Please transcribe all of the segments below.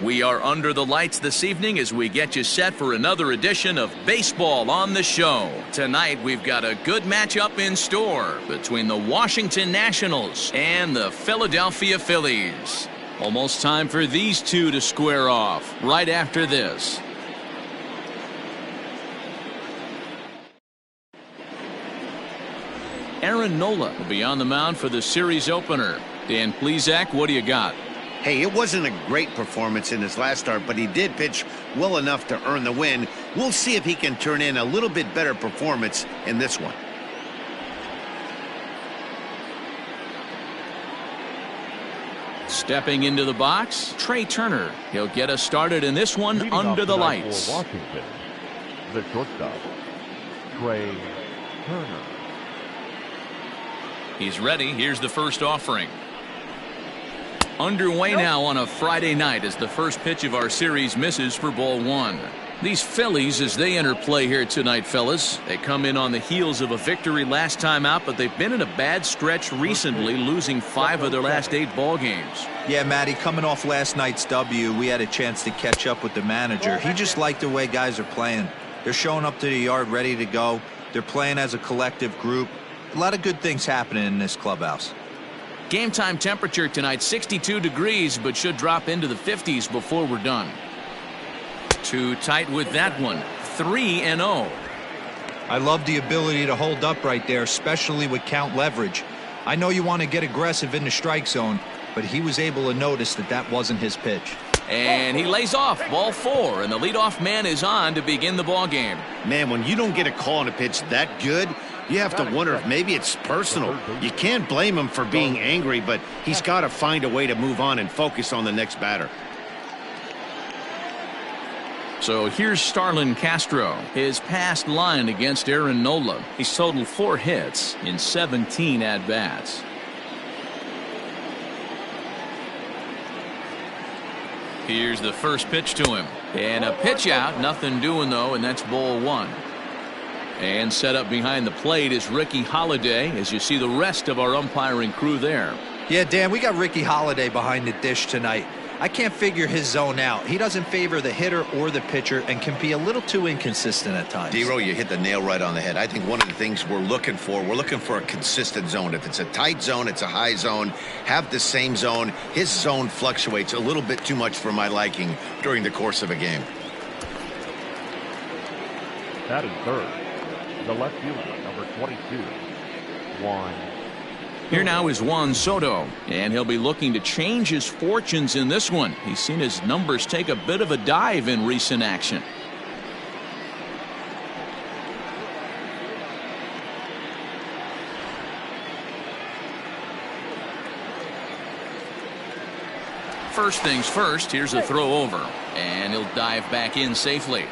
We are under the lights this evening as we get you set for another edition of Baseball on the Show. Tonight we've got a good matchup in store between the Washington Nationals and the Philadelphia Phillies. Almost time for these two to square off right after this. Aaron Nola will be on the mound for the series opener. Dan Plesac, what do you got? Hey, it wasn't a great performance in his last start, but he did pitch well enough to earn the win. We'll see if he can turn in a little bit better performance in this one. Stepping into the box, Trey Turner. He'll get us started in this one. Leading under the lights. For Washington, the shortstop, Trey Turner. He's ready. Here's the first offering. Underway now on a Friday night as the first pitch of our series misses for ball one. These Phillies, as they enter play here tonight, fellas, they come in on the heels of a victory last time out, but they've been in a bad stretch recently, losing 5 of their last 8 ball games. Yeah, Matty, coming off last night's W, we had a chance to catch up with the manager. He just liked the way guys are playing. They're showing up to the yard ready to go. They're playing as a collective group. A lot of good things happening in this clubhouse. Game time temperature tonight 62 degrees, but should drop into the 50s before we're done. Too tight with that one. 3-0. I love the ability to hold up right there, especially with count leverage. I know you want to get aggressive in the strike zone, but he was able to notice that that wasn't his pitch. And he lays off ball 4, and the leadoff man is on to begin the ball game. Man, when you don't get a call on a pitch that good, you have to wonder if maybe it's personal. You can't blame him for being angry, but he's got to find a way to move on and focus on the next batter. So here's Starlin Castro. His past line against Aaron Nola. He's totaled 4 hits in 17 at-bats. Here's the first pitch to him. And a pitch out. Nothing doing, though, and that's ball 1. And set up behind the plate is Ricky Holiday, as you see the rest of our umpiring crew there. Yeah, Dan, we got Ricky Holiday behind the dish tonight. I can't figure his zone out. He doesn't favor the hitter or the pitcher and can be a little too inconsistent at times. D-Row, you hit the nail right on the head. I think one of the things we're looking for a consistent zone. If it's a tight zone, it's a high zone. Have the same zone. His zone fluctuates a little bit too much for my liking during the course of a game. That is third. The left fielder, number 22, Juan. Here now is Juan Soto, and he'll be looking to change his fortunes in this one. He's seen his numbers take a bit of a dive in recent action. First things first, here's a throw over, and he'll dive back in safely.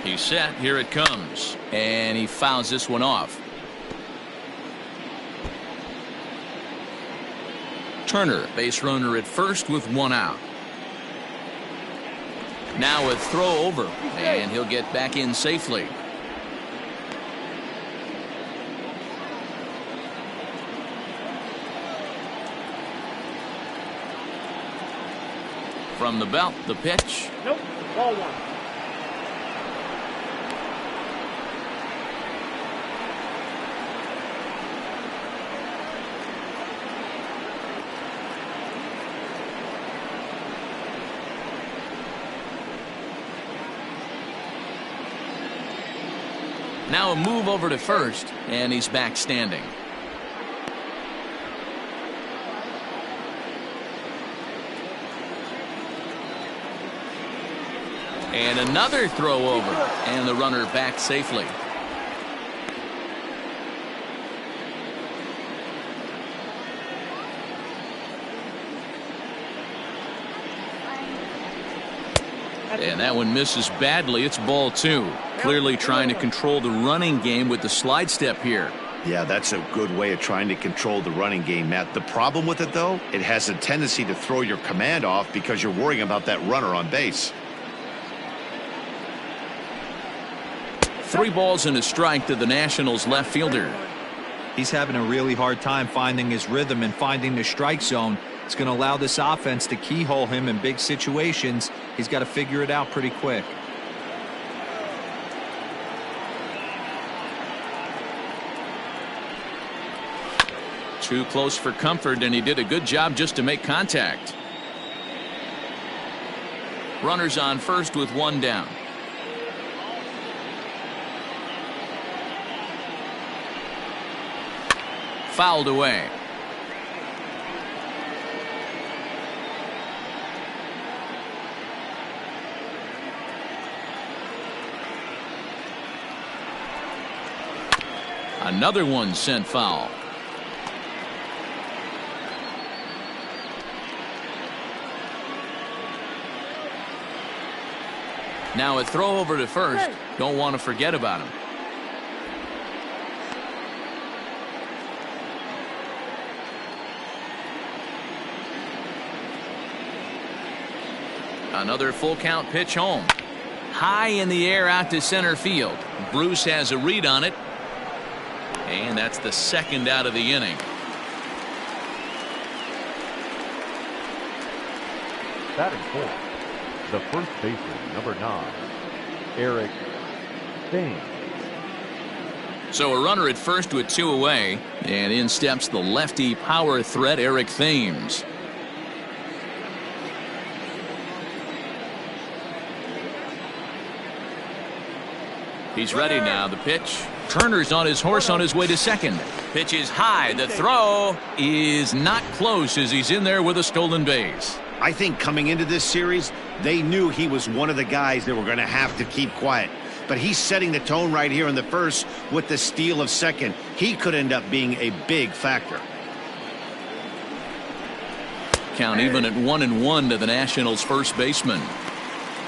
He's set. Here it comes. And he fouls this one off. Turner, base runner at first with 1 out. Now a throw over. And he'll get back in safely. From the belt, the pitch. Nope. Ball 1. Now a move over to first, and he's back standing. And another throw over, and the runner back safely. And that one misses badly. It's ball 2. Clearly trying to control the running game with the slide step here. Yeah, that's a good way of trying to control the running game, Matt. The problem with it, though, it has a tendency to throw your command off because you're worrying about that runner on base. 3 balls and a strike to the Nationals left fielder. He's having a really hard time finding his rhythm and finding the strike zone. It's going to allow this offense to keyhole him in big situations. He's got to figure it out pretty quick. Too close for comfort, and he did a good job just to make contact. Runners on first with 1 down. Fouled away. Another one sent foul. Now a throw over to first. Don't want to forget about him. Another full count pitch home. High in the air out to center field. Bruce has a read on it. And that's the 2nd out of the inning. Batting fourth, the first baseman, number 9, Eric Thames. So a runner at first with 2 away, and in steps the lefty power threat Eric Thames. He's ready now. The pitch. Turner's on his horse on his way to second. Pitch is high. The throw is not close as he's in there with a stolen base. I think coming into this series, they knew he was one of the guys that were going to have to keep quiet. But he's setting the tone right here in the first with the steal of second. He could end up being a big factor. Count even at 1-1 to the Nationals' first baseman.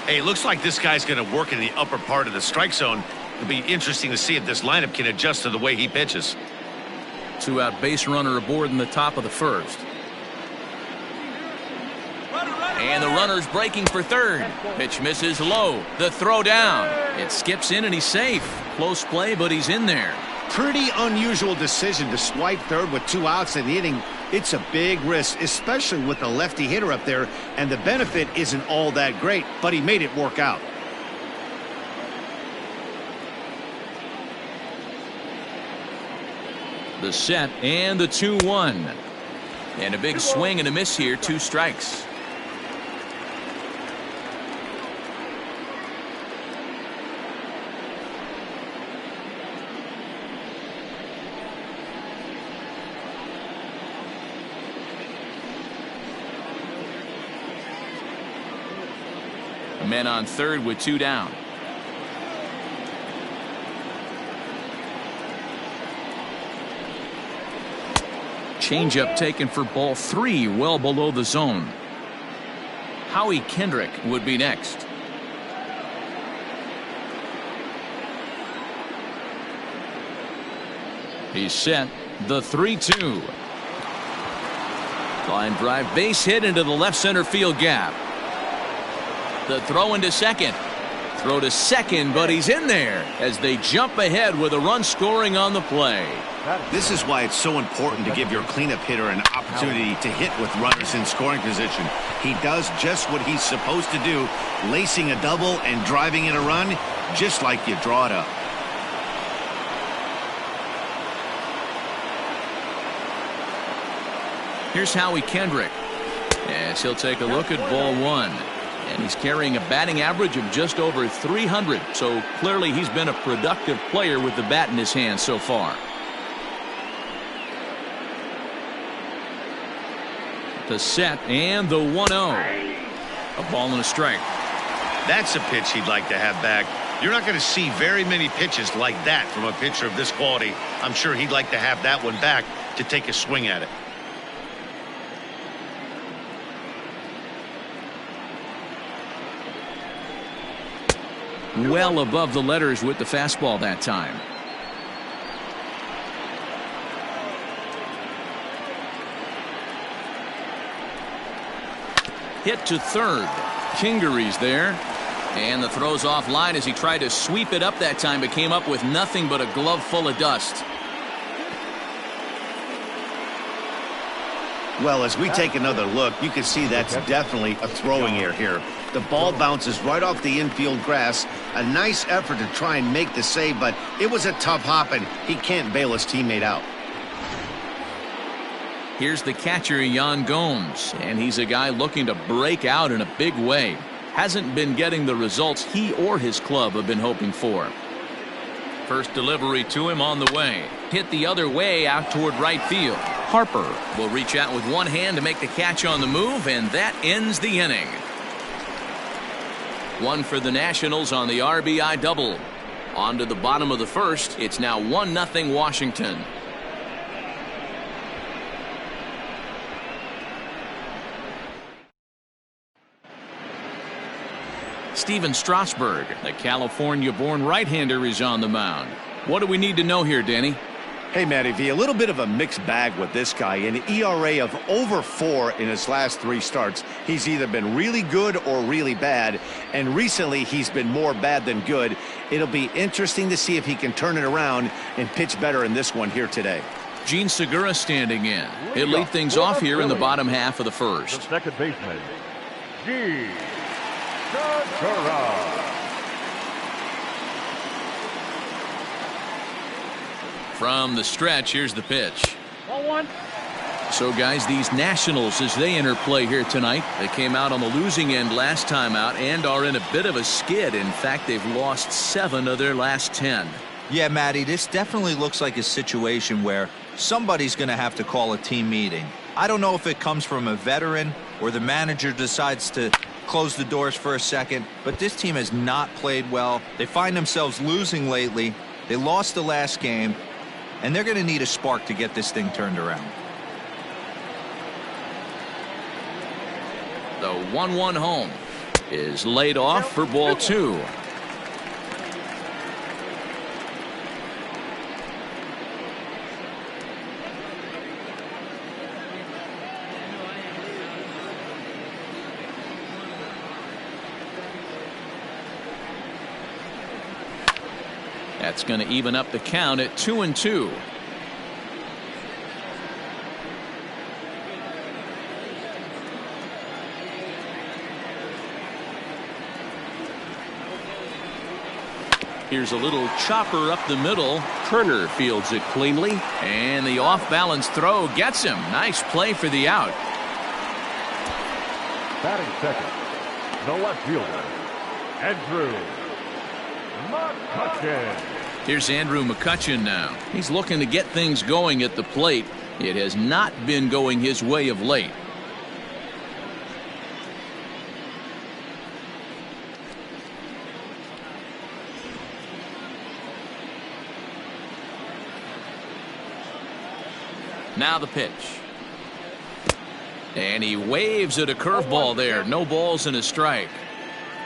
Hey, it looks like this guy's going to work in the upper part of the strike zone. It'll be interesting to see if this lineup can adjust to the way he pitches. 2-out base runner aboard in the top of the first. And the runner's breaking for third. Pitch misses low. The throw down. It skips in and he's safe. Close play, but he's in there. Pretty unusual decision to swipe third with 2 outs in the inning. It's a big risk, especially with the lefty hitter up there, and the benefit isn't all that great, but he made it work out. The set and the 2-1. And a big swing and a miss here. 2 strikes. Men on third with 2 down. Changeup taken for ball 3, well below the zone. Howie Kendrick would be next. He's set. The 3-2. Line drive, base hit into the left center field gap. The throw into second. Throw to second, but he's in there as they jump ahead with a run scoring on the play. This is why it's so important to give your cleanup hitter an opportunity to hit with runners in scoring position. He does just what he's supposed to do, lacing a double and driving in a run, just like you draw it up. Here's Howie Kendrick. As he'll take a look at ball 1. And he's carrying a batting average of just over 300. So clearly he's been a productive player with the bat in his hand so far. The set and the 1-0. A ball and a strike. That's a pitch he'd like to have back. You're not going to see very many pitches like that from a pitcher of this quality. I'm sure he'd like to have that one back to take a swing at it. Well above the letters with the fastball that time. Hit to third. Kingery's there. And the throw's offline as he tried to sweep it up that time, but came up with nothing but a glove full of dust. Well, as we take another look, you can see that's definitely a throwing error here. The ball bounces right off the infield grass. A nice effort to try and make the save, but it was a tough hop, and he can't bail his teammate out. Here's the catcher, Yan Gomes, and he's a guy looking to break out in a big way. Hasn't been getting the results he or his club have been hoping for. First delivery to him on the way. Hit the other way out toward right field. Harper will reach out with one hand to make the catch on the move, and that ends the inning. One for the Nationals on the RBI double. On to the bottom of the first. It's now 1-0 Washington. Steven Strasburg, the California-born right-hander, is on the mound. What do we need to know here, Danny? Hey, Matty V, a little bit of a mixed bag with this guy. An ERA of over 4 in his last 3 starts. He's either been really good or really bad, and recently he's been more bad than good. It'll be interesting to see if he can turn it around and pitch better in this one here today. Gene Segura standing in. He'll lead things off here in the bottom half of the first. The second baseman, Gene Segura. From the stretch, here's the pitch. 1-1. So, guys, these Nationals, as they enter play here tonight, they came out on the losing end last time out and are in a bit of a skid. In fact, they've lost 7 of their last 10. Yeah, Matty, this definitely looks like a situation where somebody's going to have to call a team meeting. I don't know if it comes from a veteran or the manager decides to close the doors for a second, but this team has not played well. They find themselves losing lately. They lost the last game, and they're going to need a spark to get this thing turned around. The 1-1 home is laid off for ball 2. That's going to even up the count at 2-2. Here's a little chopper up the middle. Turner fields it cleanly, and the off-balance throw gets him. Nice play for the out. Batting second, the left fielder, Andrew McCutchen. Here's Andrew McCutchen now. He's looking to get things going at the plate. It has not been going his way of late. Now the pitch. And he waves at a curveball there. No balls and a strike.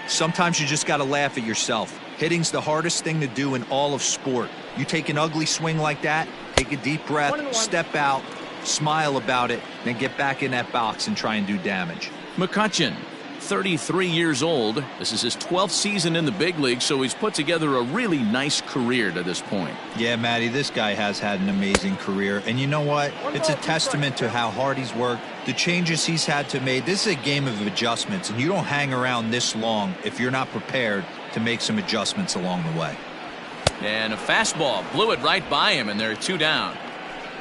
Sometimes you just got to laugh at yourself. Hitting's the hardest thing to do in all of sport. You take an ugly swing like that, take a deep breath, step out, smile about it, then get back in that box and try and do damage. McCutchen, 33 years old. This is his 12th season in the big league, so he's put together a really nice career to this point. Yeah, Matty, this guy has had an amazing career. And you know what? It's a testament to how hard he's worked, the changes he's had to make. This is a game of adjustments, and you don't hang around this long if you're not prepared to make some adjustments along the way. And a fastball blew it right by him, and there are 2 down.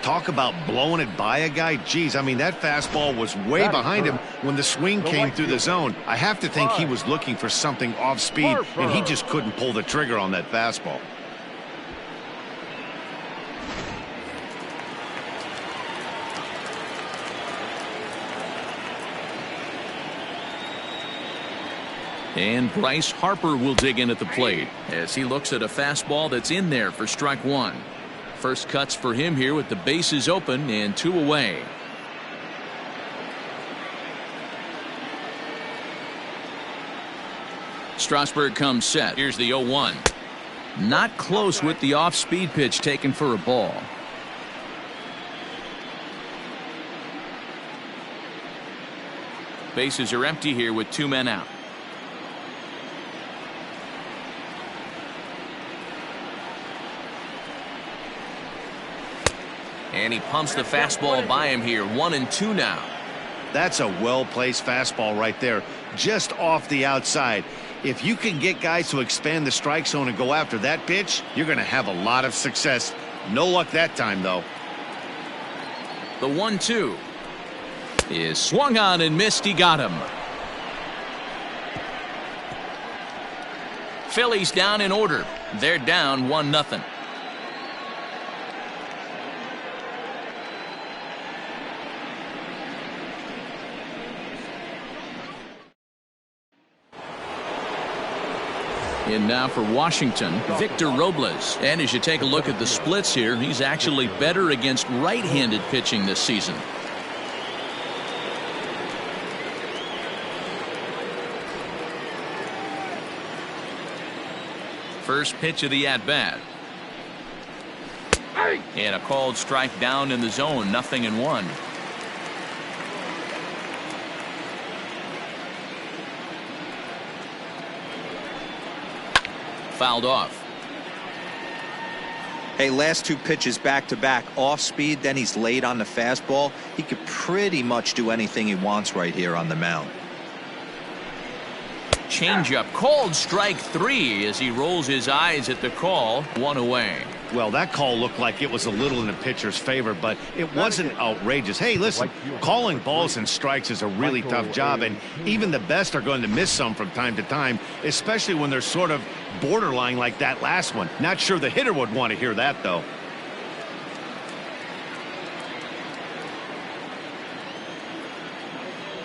Talk about blowing it by a guy. Geez, I mean, that fastball was way behind him when the swing came through the zone. I have to think he was looking for something off speed, and he just couldn't pull the trigger on that fastball. And Bryce Harper will dig in at the plate as he looks at a fastball that's in there for strike 1. First cuts for him here with the bases open and 2 away. Strasburg comes set. Here's the 0-1. Not close with the off-speed pitch taken for a ball. Bases are empty here with 2 men out. And he pumps the fastball by him here. 1-2 now. That's a well-placed fastball right there, just off the outside. If you can get guys to expand the strike zone and go after that pitch, you're going to have a lot of success. No luck that time, though. The 1-2 is swung on and missed. He got him. Phillies down in order. They're down 1-0. And now for Washington, Victor Robles. And as you take a look at the splits here, he's actually better against right-handed pitching this season. First pitch of the at-bat. And a called strike down in the zone, 0-1. Fouled off. Hey, last two pitches back-to-back off speed, then he's late on the fastball. He could pretty much do anything he wants right here on the mound. Changeup, called strike 3 as he rolls his eyes at the call. 1 away. Well, that call looked like it was a little in the pitcher's favor, but it wasn't outrageous. Hey, listen, calling balls and strikes is a really tough job, and even the best are going to miss some from time to time, especially when they're sort of borderline like that last one. Not sure the hitter would want to hear that, though.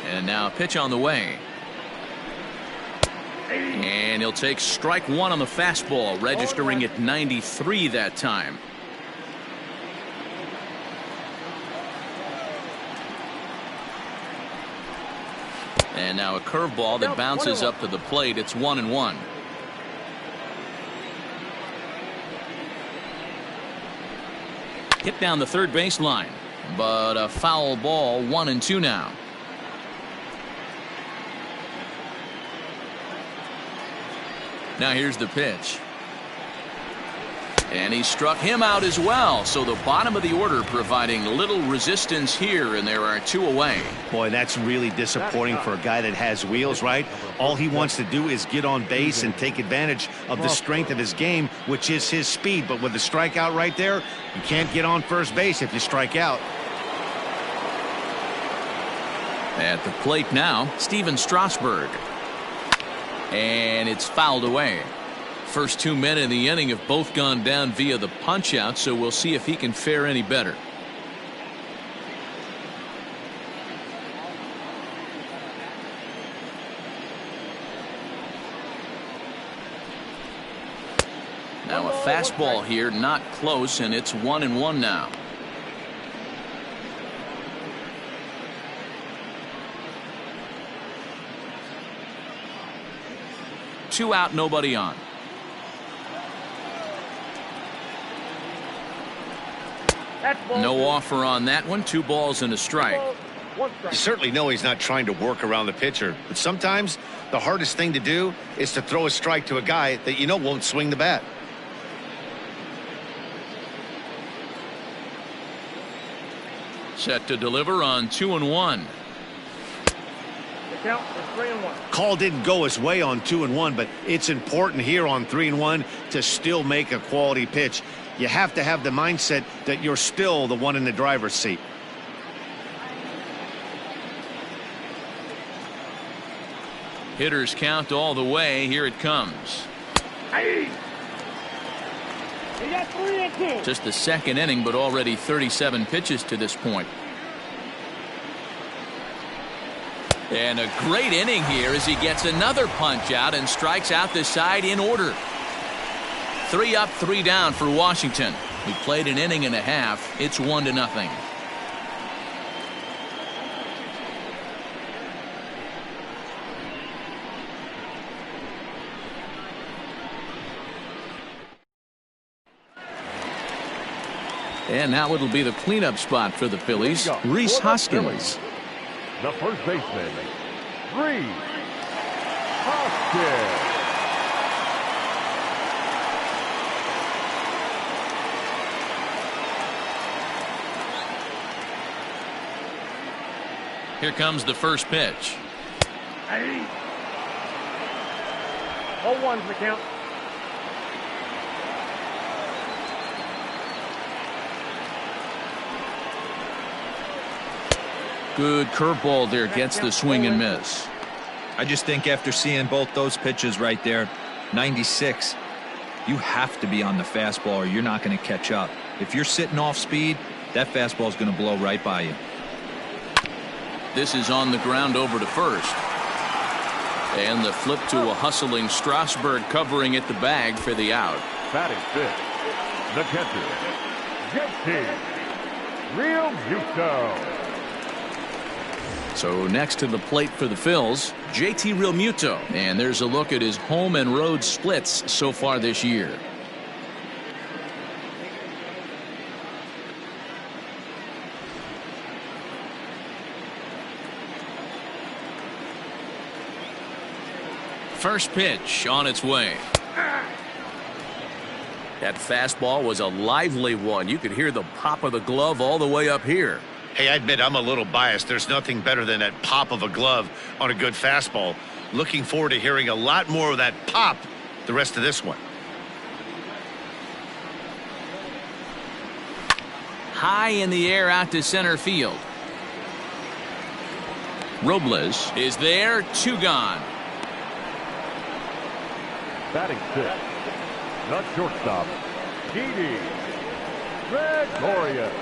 And now a pitch on the way. And he'll take strike 1 on the fastball, registering at 93 that time. And now a curveball that bounces up to the plate. It's 1-1. Hit down the third baseline, but a foul ball. 1-2 now. Now here's the pitch. And he struck him out as well. So the bottom of the order providing little resistance here, and there are 2 away. Boy, that's really disappointing for a guy that has wheels, right? All he wants to do is get on base and take advantage of the strength of his game, which is his speed. But with the strikeout right there, you can't get on first base if you strike out. At the plate now, Steven Strasburg. And it's fouled away. First 2 men in the inning have both gone down via the punch out, so we'll see if he can fare any better. Now a fastball here, not close, and it's 1-1 now. Two out, nobody on. No offer on that one. 2 balls and a strike. You certainly know he's not trying to work around the pitcher, but sometimes the hardest thing to do is to throw a strike to a guy that you know won't swing the bat. Set to deliver on 2-1. Count is 3-1. Call didn't go his way on 2-1, but it's important here on 3-1 to still make a quality pitch. You have to have the mindset that you're still the one in the driver's seat. Hitters count all the way. Here it comes. Hey. He got 3-2. Just the second inning, but already 37 pitches to this point. And a great inning here as he gets another punch out and strikes out the side in order. 3 up, 3 down for Washington. We played an inning and a half. It's 1-0. And now it'll be the cleanup spot for the Phillies. Rhys Hoskins. The first baseman, Rhys Hoskins. Here comes the first pitch. 0-1's the count. Good curveball there, gets the swing and miss. I just think after seeing both those pitches right there, 96, you have to be on the fastball or you're not going to catch up. If you're sitting off speed, that fastball is going to blow right by you. This is on the ground over to first. And the flip to a hustling Strasburg covering at the bag for the out. Batting fifth, the catcher, JT Realmuto. So next to the plate for the Phils, JT Realmuto. And there's a look at his home and road splits so far this year. First pitch on its way. That fastball was a lively one. You could hear the pop of the glove all the way up here. Hey, I admit I'm a little biased. There's nothing better than that pop of a glove on a good fastball. Looking forward to hearing a lot more of that pop the rest of this one. High in the air out to center field. Robles is there, 2 gone. Batting sixth, the shortstop, Didi Gregorius.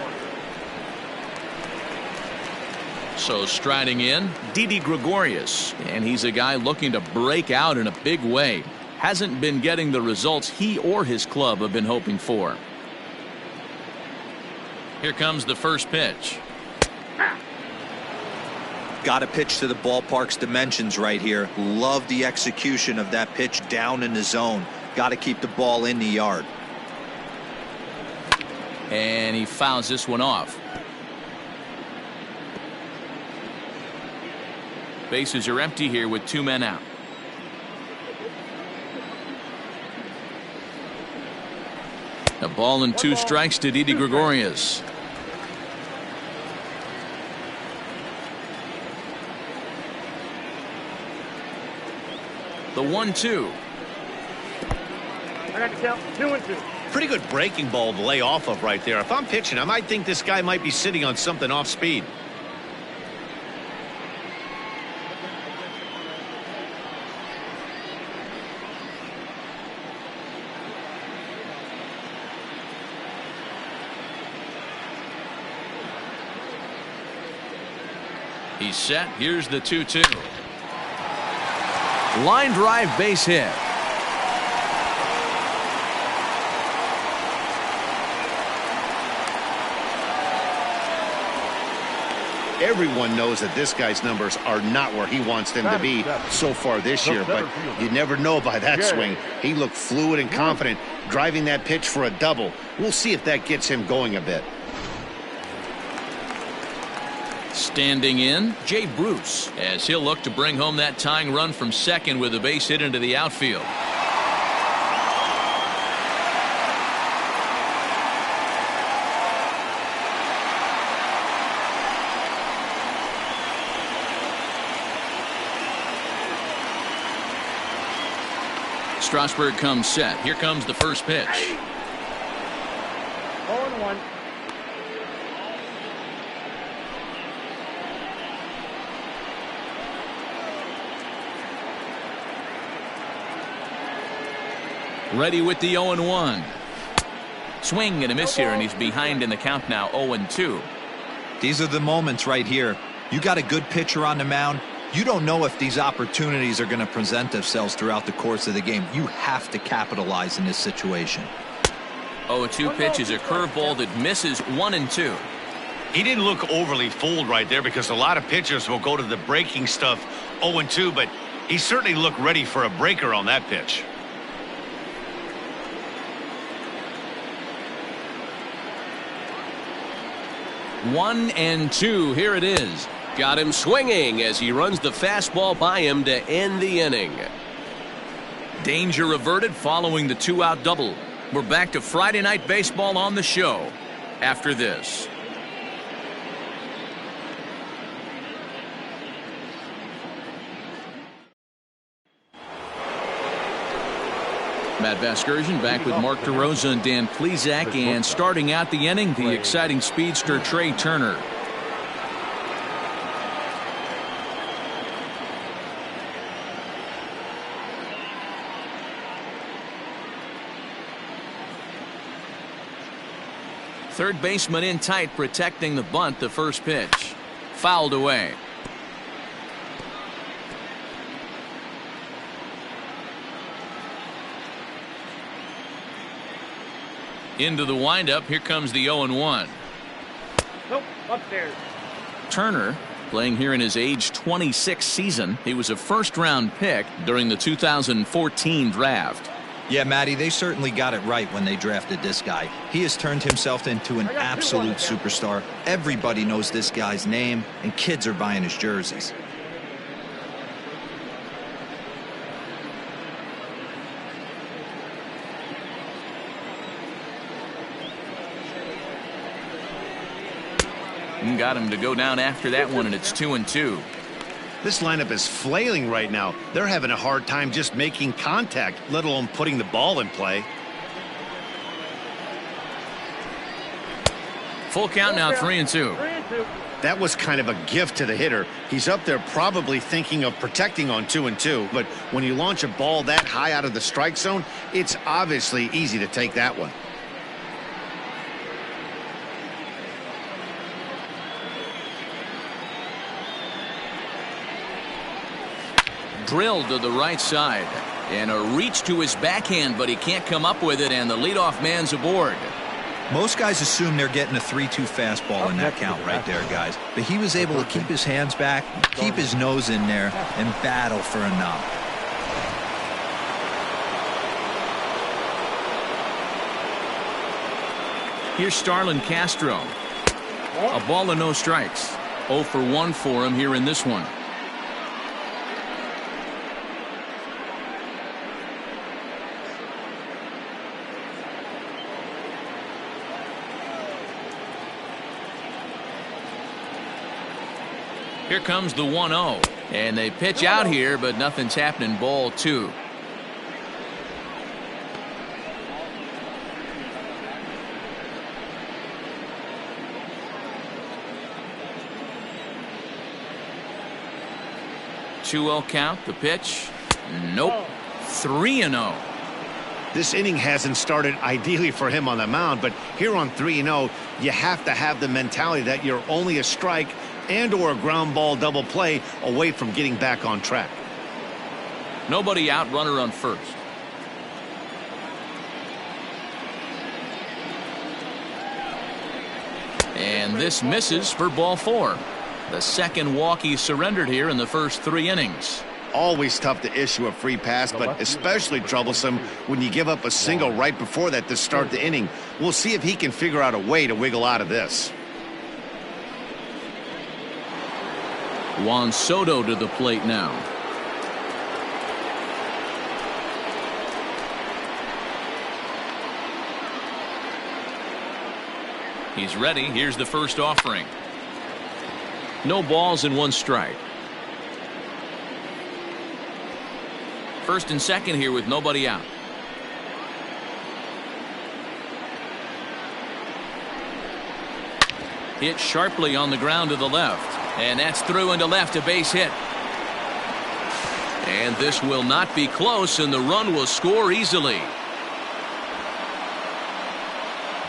So striding in, Didi Gregorius, and he's a guy looking to break out in a big way. Hasn't been getting the results he or his club have been hoping for. Here comes the first pitch. Got to pitch to the ballpark's dimensions right here. Love the execution of that pitch down in the zone. Got to keep the ball in the yard. And he fouls this one off. Bases are empty here with 2 men out. A ball and 2 strikes to Didi Gregorius. The 1-2. I got to count 2-2. Pretty good breaking ball to lay off of right there. If I'm pitching, I might think this guy might be sitting on something off speed. He's set. Here's the 2-2. Line drive base hit. Everyone knows that this guy's numbers are not where he wants them to be so far this year, but you never know by that swing. He looked fluid and confident, driving that pitch for a double. We'll see if that gets him going a bit. Standing in, Jay Bruce, as he'll look to bring home that tying run from second with a base hit into the outfield. Strasburg comes set. Here comes the first pitch. 0-1. Ready with the 0-1. Swing and a miss here, and he's behind in the count now, 0-2. These are the moments right here. You got a good pitcher on the mound. You don't know if these opportunities are going to present themselves throughout the course of the game. You have to capitalize in this situation. 0-2 pitch is a curveball that misses 1-2. He didn't look overly fooled right there because a lot of pitchers will go to the breaking stuff 0-2, but he certainly looked ready for a breaker on that pitch. One and two. Here it is. Got him swinging as he runs the fastball by him to end the inning. Danger averted following the 2-out double. We're back to Friday Night Baseball on the show after this. Matt Vasgersian back with Mark DeRosa and Dan Plesac, and starting out the inning, the exciting speedster Trey Turner. Third baseman in tight, protecting the bunt. The first pitch fouled away. Into the windup. Here comes the 0-1. Nope, upstairs. Turner playing here in his age 26 season. He was a first-round pick during the 2014 draft. Yeah, Matty, they certainly got it right when they drafted this guy. He has turned himself into an absolute superstar. Everybody knows this guy's name, and kids are buying his jerseys. Got him to go down after that one, and it's 2-2. This lineup is flailing right now. They're having a hard time just making contact, let alone putting the ball in play. Full count now, 3-2. That was kind of a gift to the hitter. He's up there probably thinking of protecting on 2-2, but when you launch a ball that high out of the strike zone, it's obviously easy to take that one. Drilled to the right side, and a reach to his backhand, but he can't come up with it, and the leadoff man's aboard. Most guys assume they're getting a 3-2 fastball in that count right there, guys. But he was able to keep his hands back, keep his nose in there, and battle for a knock. Here's Starlin Castro. A ball and no strikes. 0 for 1 for him here in this one. Here comes the 1-0, and they pitch out here, but nothing's happening. Ball 2. Two-0 count. The pitch. Nope. 3-0. This inning hasn't started ideally for him on the mound, but here on 3-0, you have to have the mentality that you're only a strike and or a ground ball double play away from getting back on track. Nobody out, runner on first. And this misses for ball 4. The second walk he surrendered here in the first 3 innings. Always tough to issue a free pass, but especially troublesome when you give up a single right before that to start the inning. We'll see if he can figure out a way to wiggle out of this. Juan Soto to the plate now. He's ready. Here's the first offering. No balls and 1 strike. First and second here with nobody out. Hit sharply on the ground to the left. And that's through into left, a base hit. And this will not be close, and the run will score easily.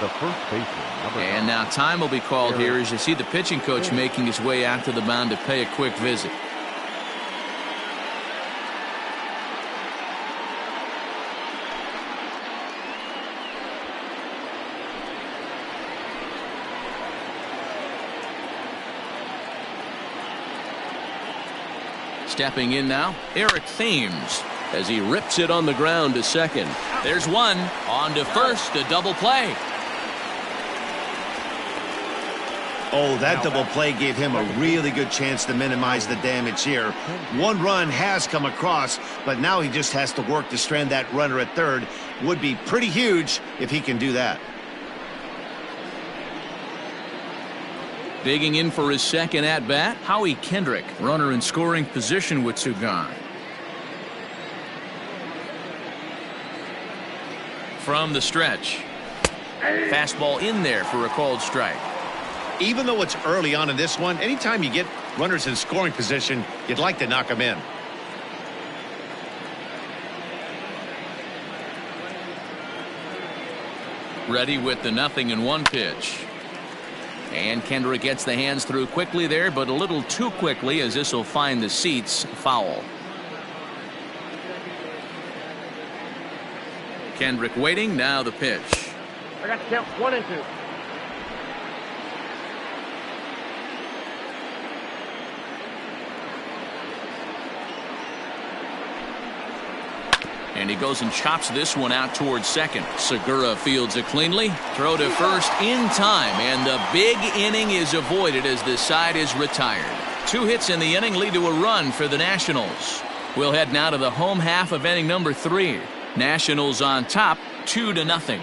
The first baseman, and now time will be called here as you see the pitching coach making his way out to the mound to pay a quick visit. Stepping in now, Eric Thames, as he rips it on the ground to second. There's one. On to first, a double play. Oh, that double play gave him a really good chance to minimize the damage here. 1 run has come across, but now he just has to work to strand that runner at third. Would be pretty huge if he can do that. Digging in for his second at-bat, Howie Kendrick, runner in scoring position with 2 gone. From the stretch. Fastball in there for a called strike. Even though it's early on in this one, anytime you get runners in scoring position, you'd like to knock them in. Ready with the 0-1 pitch. And Kendrick gets the hands through quickly there, but a little too quickly as this will find the seats foul. Kendrick waiting, now the pitch. I got to count 1 and 2. And he goes and chops this one out towards second. Segura fields it cleanly. Throw to first in time, and the big inning is avoided as the side is retired. 2 hits in the inning lead to a run for the Nationals. We'll head now to the home half of inning number 3. Nationals on top, 2-0.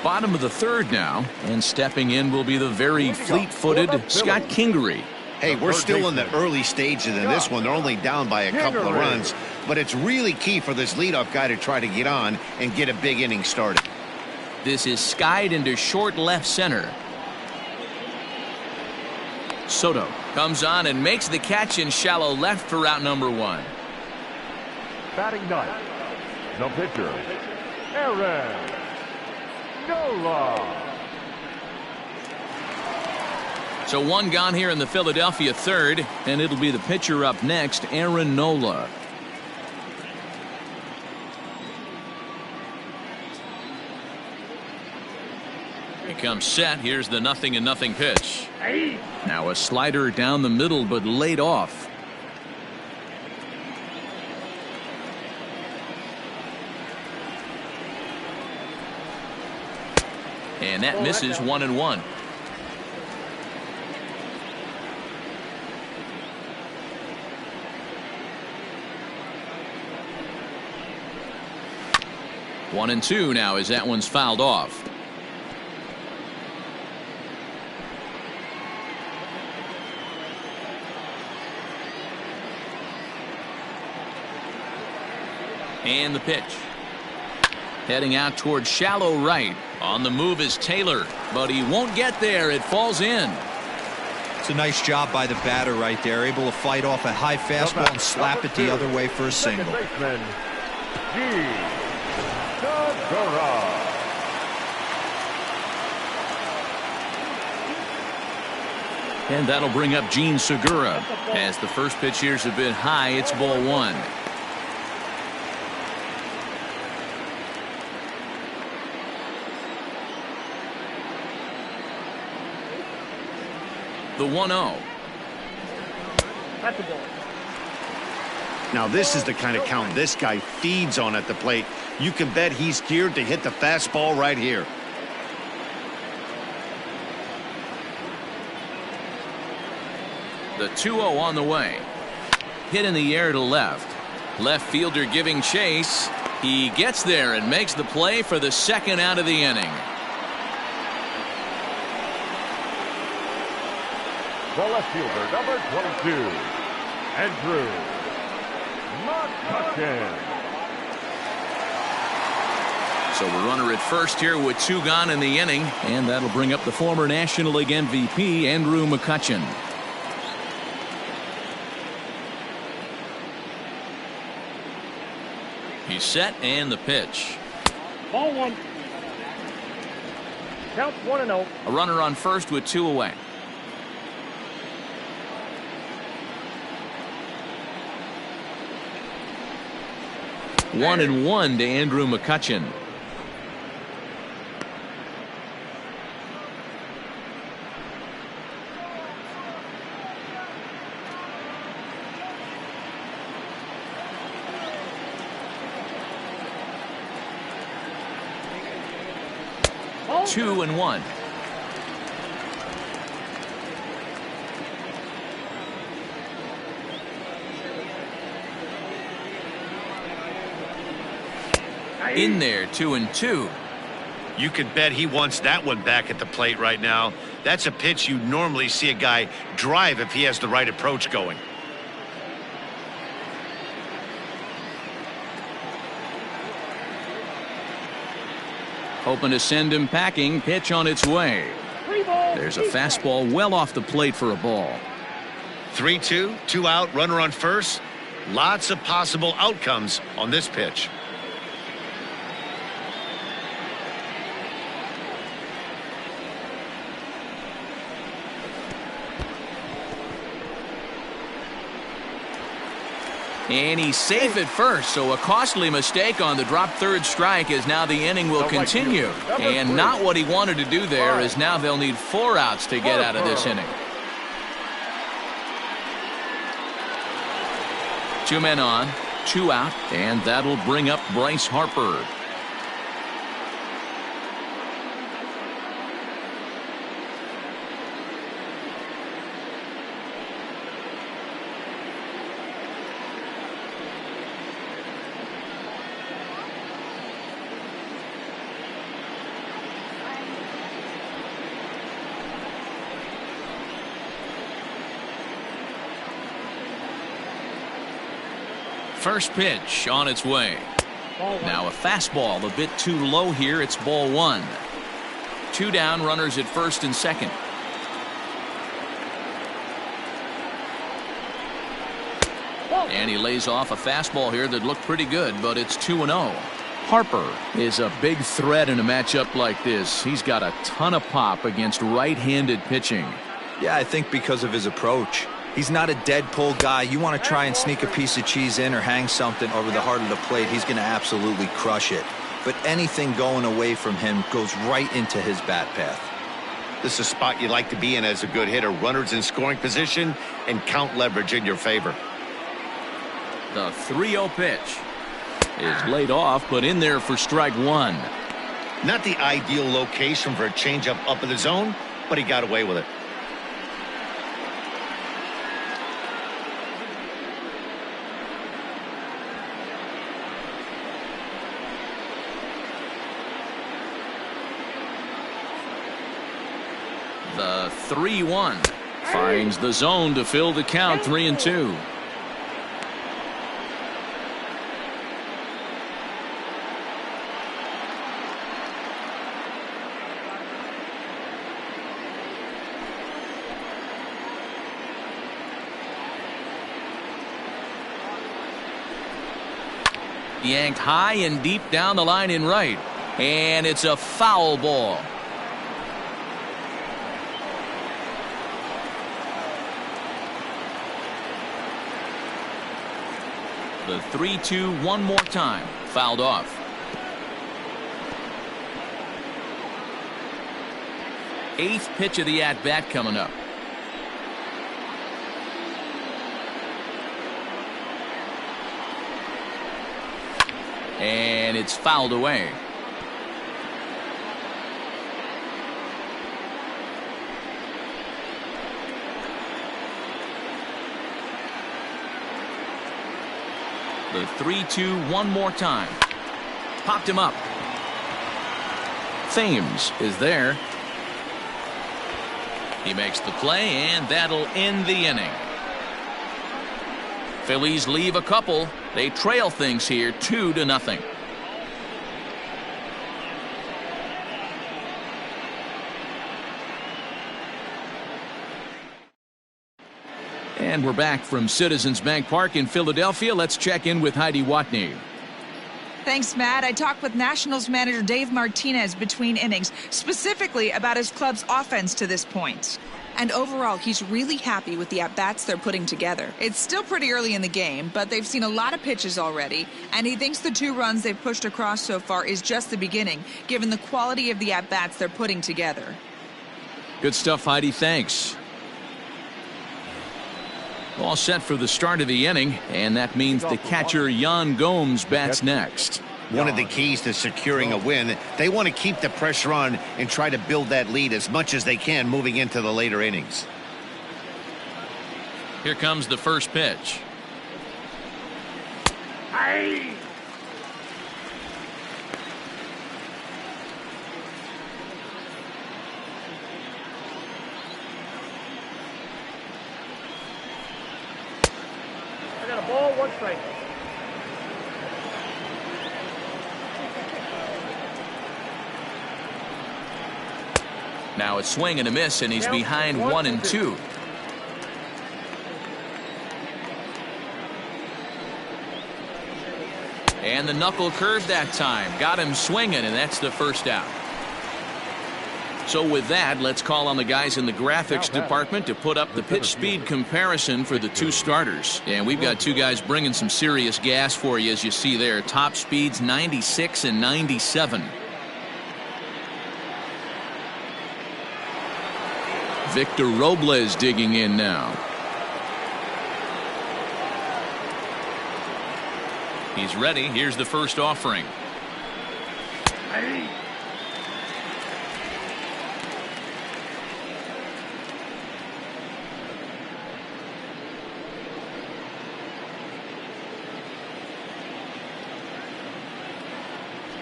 Bottom of the third now, and stepping in will be the very fleet-footed Scott Kingery. Hey, we're still in the early stages in this one. They're only down by a couple of runs, but it's really key for this leadoff guy to try to get on and get a big inning started. This is skied into short left center. Soto comes on and makes the catch in shallow left for out number 1. Batting ninth, the pitcher, Aaron Nola. So 1 gone here in the Philadelphia third, and it'll be the pitcher up next, Aaron Nola. He comes set. Here's the 0-0 pitch. Now a slider down the middle, but laid off. And that misses 1-1. One and 2 now as that one's fouled off. And the pitch. Heading out towards shallow right. On the move is Taylor, but he won't get there. It falls in. It's a nice job by the batter right there, able to fight off a high fastball and slap it the other way for a single. And that'll bring up Gene Segura. As the first pitch here's a bit high, it's ball 1. The 1-0. That's a ball. Now this is the kind of count this guy feeds on at the plate. You can bet he's geared to hit the fastball right here. The 2-0 on the way. Hit in the air to left. Left fielder giving chase. He gets there and makes the play for the second out of the inning. The left fielder, number 22, Andrew McCutcheon. So the runner at first here with 2 gone in the inning, and that'll bring up the former National League MVP, Andrew McCutcheon. He's set, and the pitch. Ball 1. Count 1-0. A runner on first with 2 away. One and 1 to Andrew McCutcheon. Ball 2 and 1. In there, 2 and 2. You could bet he wants that one back at the plate right now. That's a pitch you normally see a guy drive if he has the right approach going. Hoping to send him packing. Pitch on its way. There's a fastball well off the plate for a ball. 3-2, 2 out, runner on first. Lots of possible outcomes on this pitch. And he's safe at first, so a costly mistake on the drop third strike as now the inning will continue. And not what he wanted to do there, as now they'll need 4 outs to get out of this inning. 2 men on, 2 out, and that'll bring up Bryce Harper. First pitch on its way. Now a fastball a bit too low here. It's ball 1. 2 down, runners at first and second. And he lays off a fastball here that looked pretty good, but it's 2-0. Harper is a big threat in a matchup like this. He's got a ton of pop against right-handed pitching. Yeah, I think because of his approach. He's not a dead pull guy. You want to try and sneak a piece of cheese in or hang something over the heart of the plate, he's going to absolutely crush it. But anything going away from him goes right into his bat path. This is a spot you like to be in as a good hitter. Runners in scoring position and count leverage in your favor. The 3-0 pitch is laid off, but in there for strike 1. Not the ideal location for a changeup up in the zone, but he got away with it. The 3-1 finds the zone to fill the count. 3-2. Yanked high and deep down the line in right, and it's a foul ball. The 3-2 one more time. Fouled off. Eighth pitch of the at-bat coming up. And it's fouled away. The 3-2 one more time. Popped him up. Thames is there. He makes the play, and that'll end the inning. Phillies leave a couple. They trail things here 2-0. And we're back from Citizens Bank Park in Philadelphia. Let's check in with Heidi Watney. Thanks, Matt. I talked with Nationals manager Dave Martinez between innings, specifically about his club's offense to this point. And overall, he's really happy with the at-bats they're putting together. It's still pretty early in the game, but they've seen a lot of pitches already, and he thinks the 2 runs they've pushed across so far is just the beginning, given the quality of the at-bats they're putting together. Good stuff, Heidi. Thanks. All set for the start of the inning, and that means the catcher Yan Gomes bats next. One of the keys to securing a win, they want to keep the pressure on and try to build that lead as much as they can moving into the later innings. Here comes the first pitch. Hey! I got a ball, 1 strike. Now a swing and a miss, and he's behind 1-2. And the knuckle curve that time got him swinging, and that's the first out. So with that, let's call on the guys in the graphics department to put up the pitch speed comparison for the two starters. And we've got two guys bringing some serious gas for you, as you see there. Top speeds 96 and 97. Victor Robles digging in now. He's ready. Here's the first offering.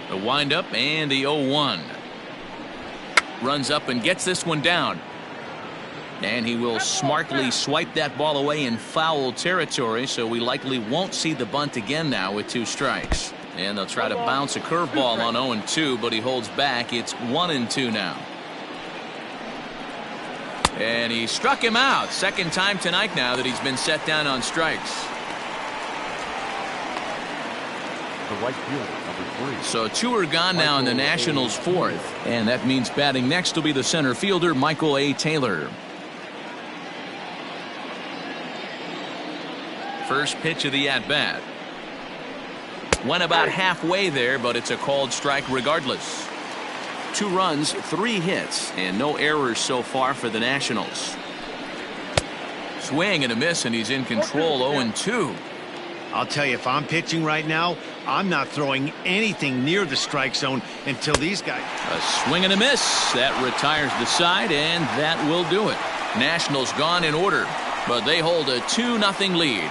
The windup and the 0-1. Runs up and gets this one down. And he will smartly swipe that ball away in foul territory, so we likely won't see the bunt again now with 2 strikes. And they'll try to bounce a curveball on 0-2, but he holds back. It's 1-2 now. And he struck him out. Second time tonight now that he's been set down on strikes. The right fielder, number 3. So 2 are gone now in the Nationals' 4th. And that means batting next will be the center fielder, Michael A. Taylor. First pitch of the at-bat. Went about halfway there, but it's a called strike regardless. 2 runs, 3 hits, and no errors so far for the Nationals. Swing and a miss, and he's in control. 0-2. I'll tell you, if I'm pitching right now, I'm not throwing anything near the strike zone until these guys. A swing and a miss. That retires the side, and that will do it. Nationals gone in order, but they hold a 2-0 lead.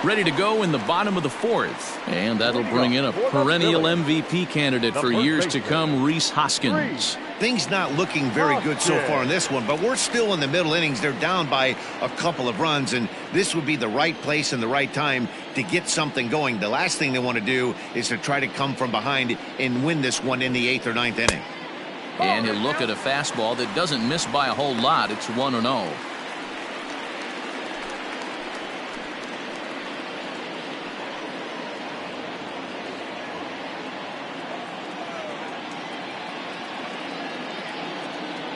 Ready to go in the bottom of the 4th. And that'll bring in a perennial MVP candidate for years to come, Rhys Hoskins. Things not looking very good so far in this one, but we're still in the middle innings. They're down by a couple of runs, and this would be the right place and the right time to get something going. The last thing they want to do is to try to come from behind and win this one in the 8th or 9th inning. And he'll look at a fastball that doesn't miss by a whole lot. It's 1-0.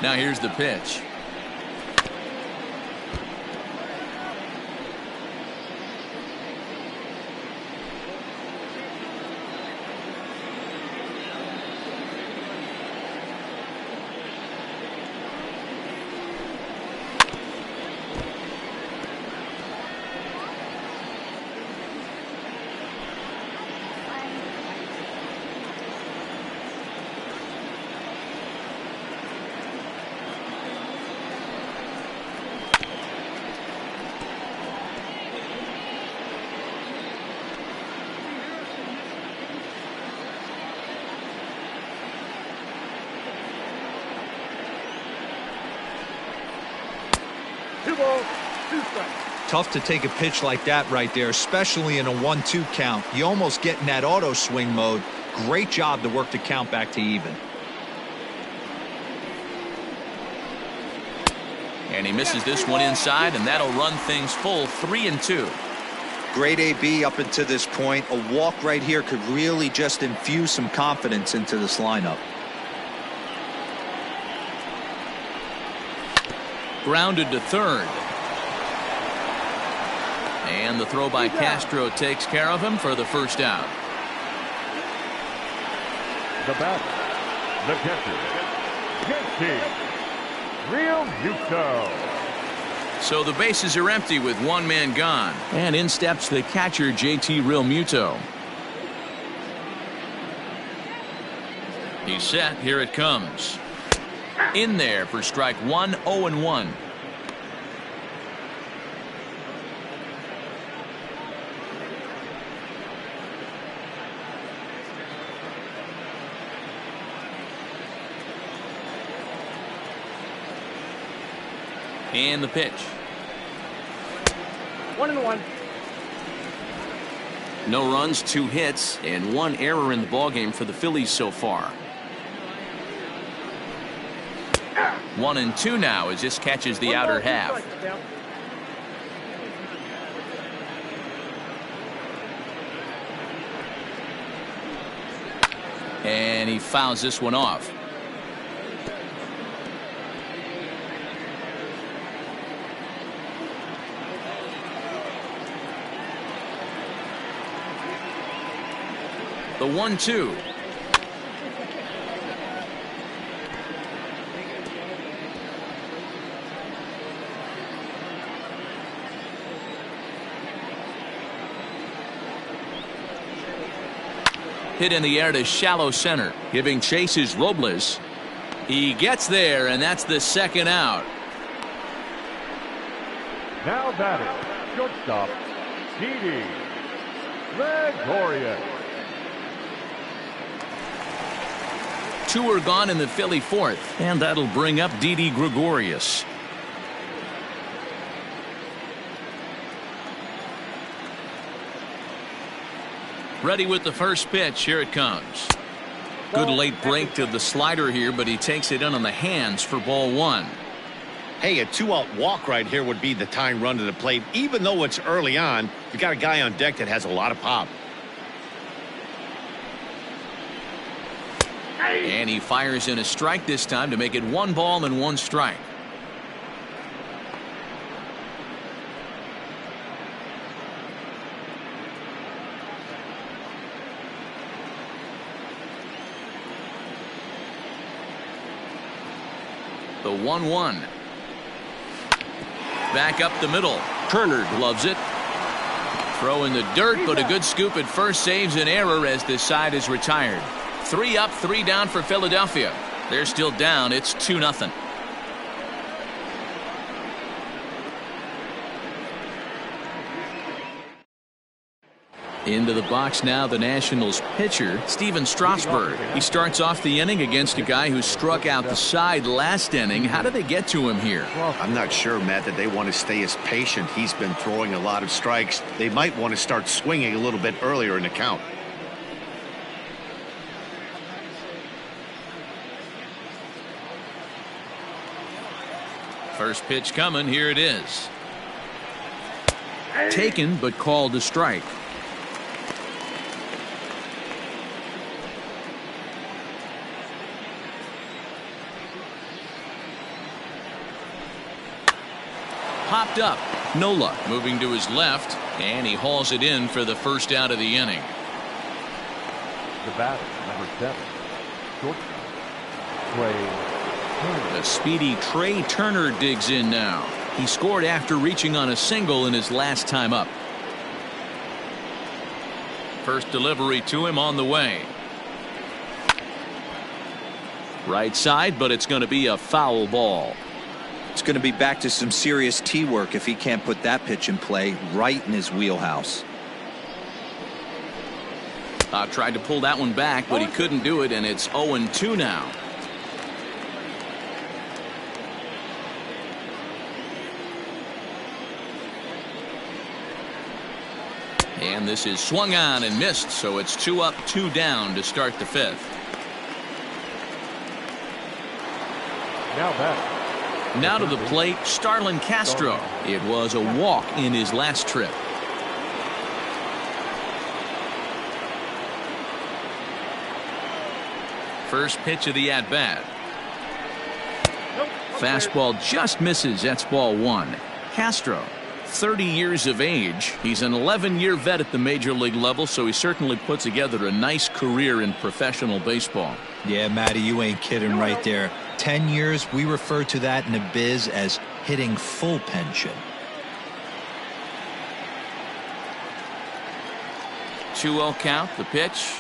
Now here's the pitch. Tough to take a pitch like that right there, especially in a 1-2 count. You almost get in that auto swing mode. Great job to work the count back to even. And he misses this one inside, and that'll run things full. 3-2. Great AB up until this point. A walk right here could really just infuse some confidence into this lineup. Grounded to third. And the throw by Castro takes care of him for the first out. The batter, the catcher, JT Realmuto. So the bases are empty with 1 man gone. And in steps the catcher, JT Realmuto. He's set. Here it comes. In there for strike 1, 0-1. And the pitch. 1-1. No runs, 2 hits, and 1 error in the ballgame for the Phillies so far. 1-2 now as this catches the outer half. And he fouls this one off. The 1-2. Hit in the air to shallow center, giving chase is Robles. He gets there, and that's the second out. Now batting, shortstop, Didi Gregorius. 2 are gone in the Philly fourth, and that'll bring up Didi Gregorius. Ready with the first pitch. Here it comes. Good late break to the slider here, but he takes it in on the hands for ball 1. Hey, a 2-out walk right here would be the tying run to the plate. Even though it's early on, you got a guy on deck that has a lot of pop. And he fires in a strike this time to make it 1 ball and 1 strike. The 1-1. Back up the middle. Turner gloves it. Throw in the dirt, but a good scoop at first saves an error as this side is retired. 3 up, 3 down for Philadelphia. They're still down. It's 2-0. Into the box now, the Nationals pitcher, Steven Strasburg. He starts off the inning against a guy who struck out the side last inning. How do they get to him here? I'm not sure, Matt, that they want to stay as patient. He's been throwing a lot of strikes. They might want to start swinging a little bit earlier in the count. First pitch coming. Here it is. Taken, but called a strike. Popped up. No luck. Moving to his left, and he hauls it in for the first out of the inning. The batter, number 7, shortstop, Trey. The speedy Trey Turner digs in now. He scored after reaching on a single in his last time up. First delivery to him on the way. Right side, but it's going to be a foul ball. It's going to be back to some serious tee work if he can't put that pitch in play right in his wheelhouse. Tried to pull that one back, but he couldn't do it, and it's 0-2 now. And this is swung on and missed, so it's 2 up, 2 down to start the 5th. Now batting. Now to the plate, Starlin Castro. It was a walk in his last trip. First pitch of the at-bat. Fastball just misses. That's ball 1. Castro, 30 years of age. He's an 11-year vet at the major league level, so he certainly put together a nice career in professional baseball. Yeah, Matty, you ain't kidding right there. 10 years, we refer to that in the biz as hitting full pension. 2-0 count, the pitch.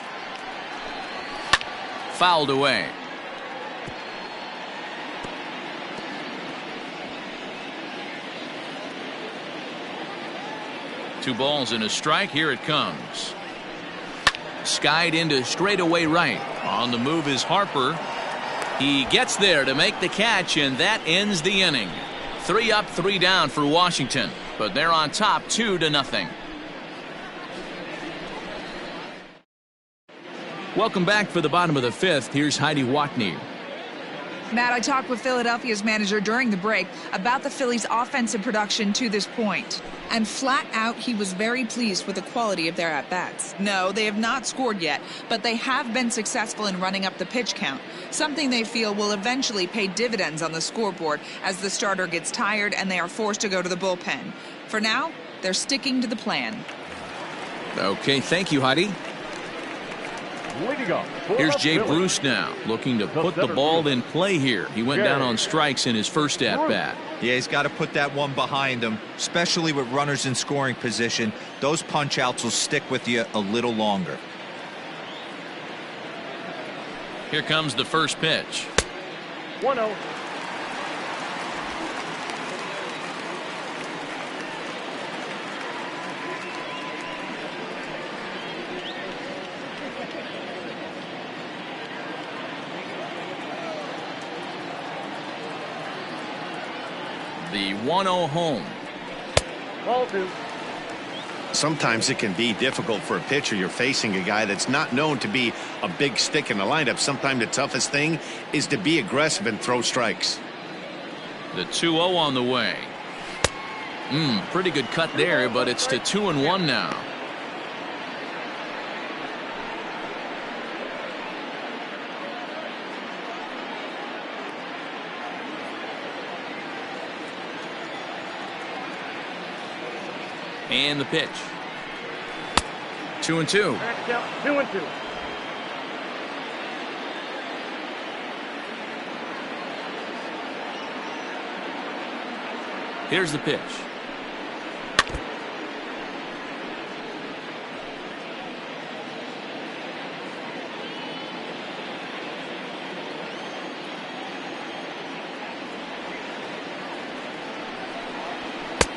Fouled away. Two balls and a strike. Here it comes. Skied into straightaway right. On the move is Harper. He gets there to make the catch, and that ends the inning. 3 up, 3 down for Washington, but they're on top 2-0. Welcome back for the bottom of the fifth. Here's Heidi Watney. Matt, I talked with Philadelphia's manager during the break about the Phillies' offensive production to this point. And flat out, he was very pleased with the quality of their at-bats. No, they have not scored yet, but they have been successful in running up the pitch count, something they feel will eventually pay dividends on the scoreboard as the starter gets tired and they are forced to go to the bullpen. For now, they're sticking to the plan. Okay, thank you, Heidi. Here's Jay Bruce now, looking to put the ball in play here. He went down on strikes in his first at-bat. Yeah, he's got to put that one behind him, especially with runners in scoring position. Those punch-outs will stick with you a little longer. Here comes the first pitch. 1-0. The 1-0 home. Ball 2. Sometimes it can be difficult for a pitcher. You're facing a guy that's not known to be a big stick in the lineup. Sometimes the toughest thing is to be aggressive and throw strikes. The 2-0 on the way. Pretty good cut there, but it's to 2-1 now. And the pitch. 2-2. 2-2. Here's the pitch.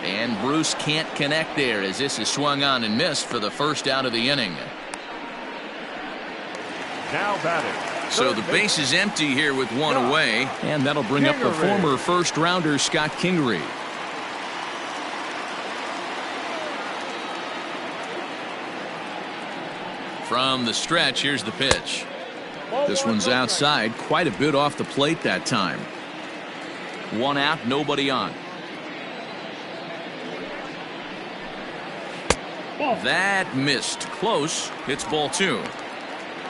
And Bruce can't connect there as this is swung on and missed for the first out of the inning. Now batting. So the base is empty here with one away, and that'll bring up the former first-rounder Scott Kingery. From the stretch, here's the pitch. This one's outside, quite a bit off the plate that time. One out, nobody on. That missed. Close. It's ball 2.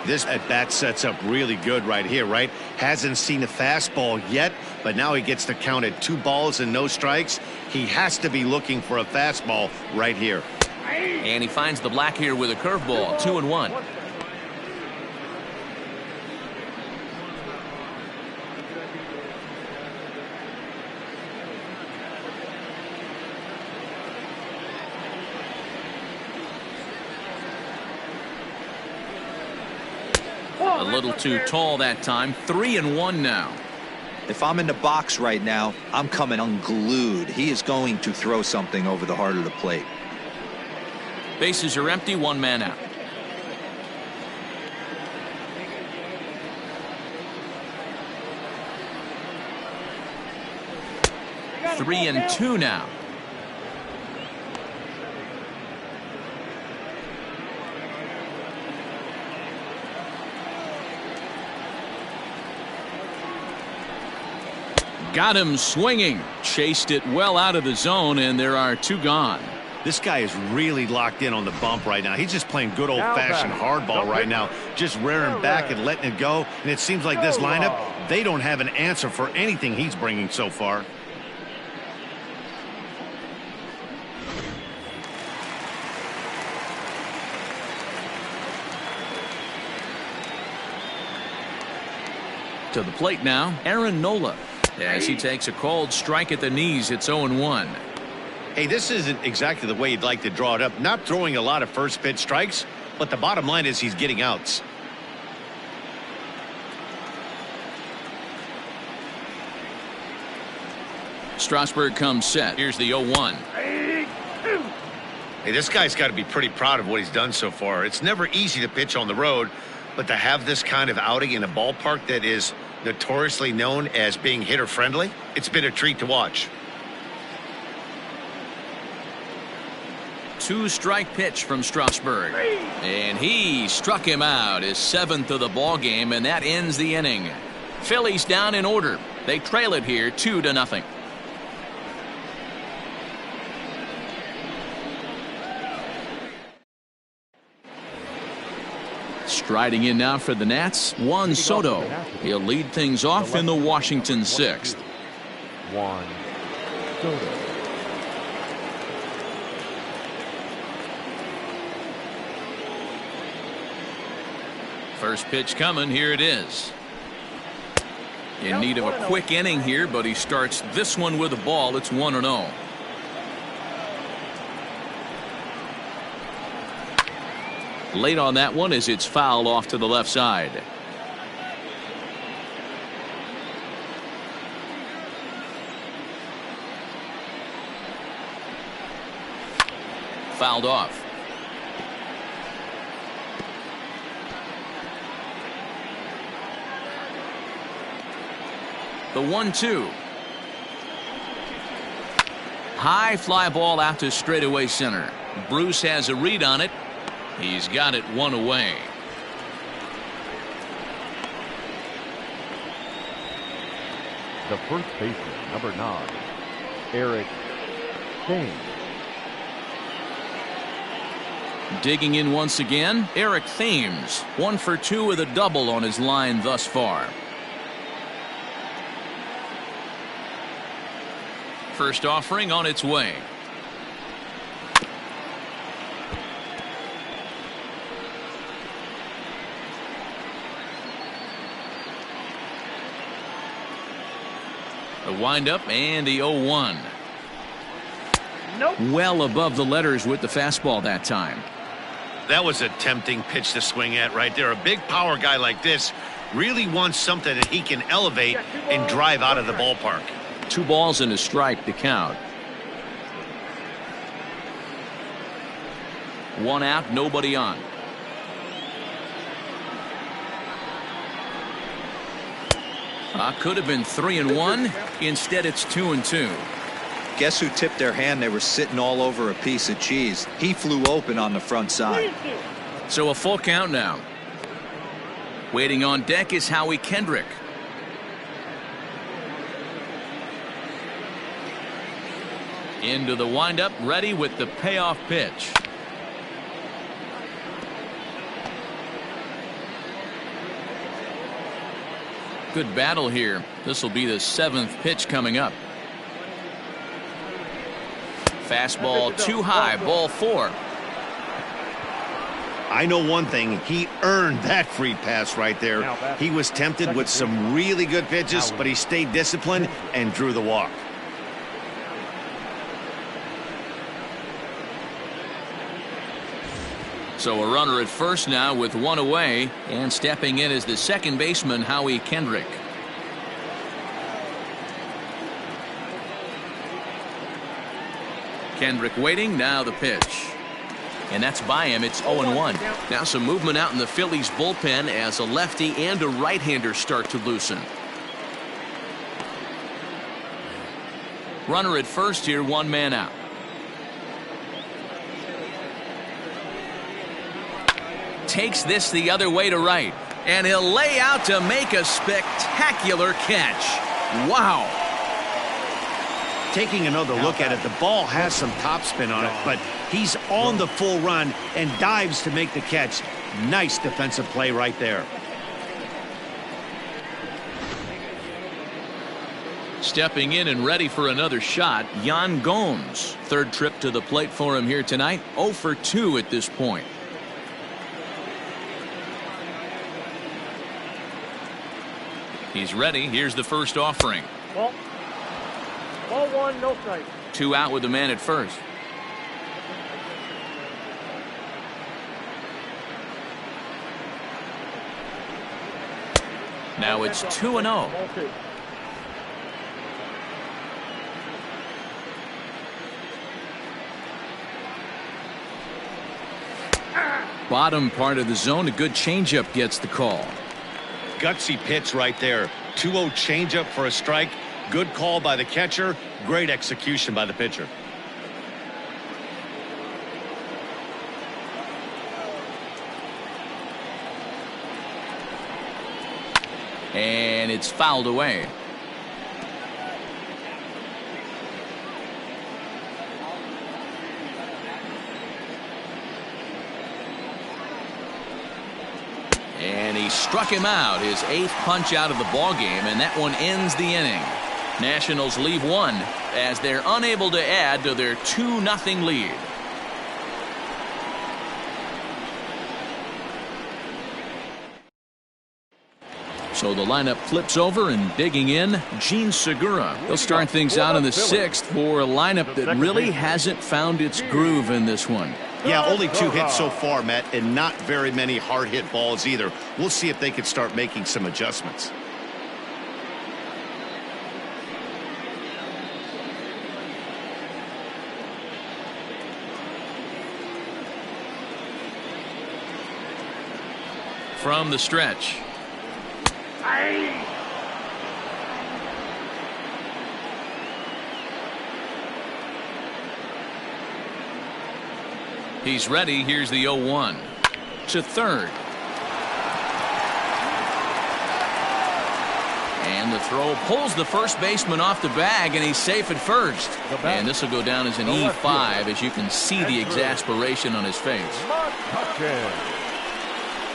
This at-bat sets up really good right here, right? Hasn't seen a fastball yet, but now he gets to count at 2 balls and no strikes. He has to be looking for a fastball right here. And he finds the black here with a curveball. 2-1. A little too tall that time. 3-1 now. If I'm in the box right now, I'm coming unglued. He is going to throw something over the heart of the plate. Bases are empty. One man out. Three and two now. Got him swinging. Chased it well out of the zone, and there are 2 gone. This guy is really locked in on the bump right now. He's just playing good old-fashioned hardball right now, just rearing back and letting it go. And it seems like this lineup, they don't have an answer for anything he's bringing so far. To the plate now, Aaron Nola. As he takes a called strike at the knees, it's 0-1. Hey, this isn't exactly the way you'd like to draw it up. Not throwing a lot of first pitch strikes, but the bottom line is he's getting outs. Strasburg comes set. Here's the 0-1. Hey, this guy's got to be pretty proud of what he's done so far. It's never easy to pitch on the road, but to have this kind of outing in a ballpark that is notoriously known as being hitter friendly, it's been a treat to watch. 2-strike pitch from Strasburg. And he struck him out, his 7th of the ball game, and that ends the inning. Phillies down in order. They trail it here 2-0. Striding in now for the Nats, Juan Soto. He'll lead things off in the Washington 6th. Juan Soto. First pitch coming. Here it is. In need of a quick inning here, but he starts this one with a ball. It's 1-0. Late on that one as it's fouled off to the left side. Fouled off. The 1-2. High fly ball out to straightaway center. Bruce has a read on it. He's got it one away. The first baseman, number 9, Eric Thames. Digging in once again, Eric Thames. 1 for 2 with a double on his line thus far. First offering on its way. The windup and the 0-1. Nope. Well above the letters with the fastball that time. That was a tempting pitch to swing at right there. A big power guy like this really wants something that he can elevate and drive out of the ballpark. 2 balls and a strike to count. 1 out, nobody on. Could have been 3-1. Instead, it's 2-2. Guess who tipped their hand? They were sitting all over a piece of cheese. He flew open on the front side. So a full count now. Waiting on deck is Howie Kendrick. Into the windup, ready with the payoff pitch. Good battle here. This will be the 7th pitch coming up. Fastball too high, ball 4. I know one thing. He earned that free pass right there. He was tempted with some really good pitches, but he stayed disciplined and drew the walk. So a runner at first now with 1 away, and stepping in is the second baseman, Howie Kendrick. Kendrick waiting, now the pitch. And that's by him. It's 0-1. Now some movement out in the Phillies bullpen as a lefty and a right-hander start to loosen. Runner at first here, 1 man out. Takes this the other way to right, and he'll lay out to make a spectacular catch. Wow. Taking another look at it, the ball has some topspin on it, but he's on the full run and dives to make the catch. Nice defensive play right there. Stepping in and ready for another shot, Yan Gomes. 3rd trip to the plate for him here tonight. 0 for 2 at this point. He's ready. Here's the first offering. Ball 1, no strike. 2 out with the man at first. Now it's 2-0. Ball 2. Bottom part of the zone, a good changeup gets the call. Gutsy pitch right there. 2-0 changeup for a strike. Good call by the catcher. Great execution by the pitcher. And it's fouled away. And he struck him out, his 8th punch out of the ball game, and that one ends the inning. Nationals leave one as they're unable to add to their 2-0 lead. So the lineup flips over, and digging in, Gene Segura. He'll start things out in the 6th for a lineup that really hasn't found its groove in this one. Yeah, only 2 hits so far, Matt, and not very many hard hit balls either. We'll see if they can start making some adjustments. From the stretch. He's ready. Here's the 0-1 to third. And the throw pulls the first baseman off the bag, and he's safe at first. And this will go down as an E5, as you can see the exasperation on his face.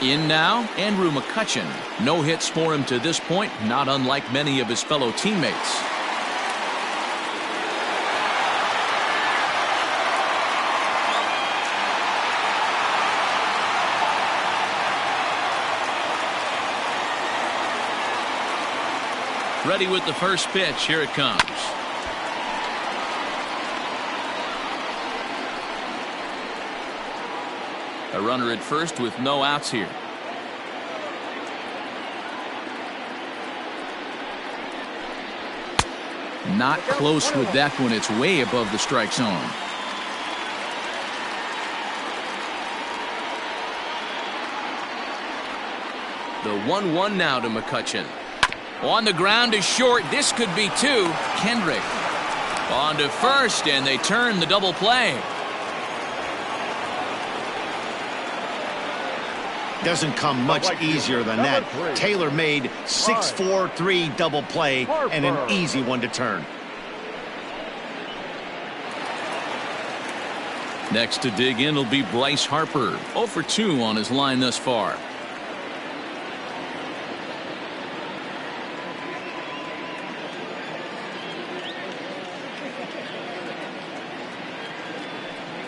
In now, Andrew McCutchen. No hits for him to this point, not unlike many of his fellow teammates. Ready with the first pitch. Here it comes. A runner at first with no outs here. Not close with that one. It's way above the strike zone. The 1-1 now to McCutchen. On the ground is short. This could be 2. Kendrick on to first, and they turn the double play. Doesn't come much easier than that. Taylor made 6-4-3 double play and an easy one to turn. Next to dig in will be Bryce Harper. 0 for 2 on his line thus far.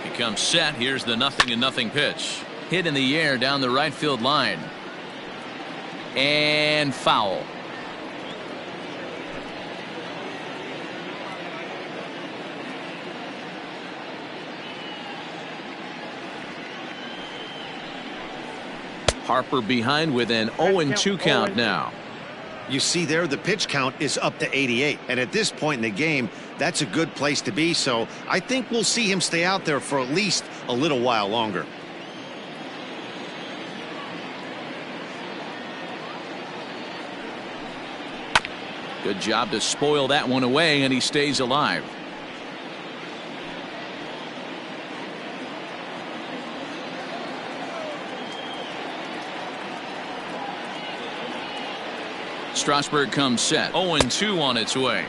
He comes set. Here's the 0-0 pitch. Hit in the air down the right field line. And foul. Harper behind with an 0-2 count now. You see there, the pitch count is up to 88. And at this point in the game, that's a good place to be. So I think we'll see him stay out there for at least a little while longer. Good job to spoil that one away, and he stays alive. Strasburg comes set. 0-2 on its way.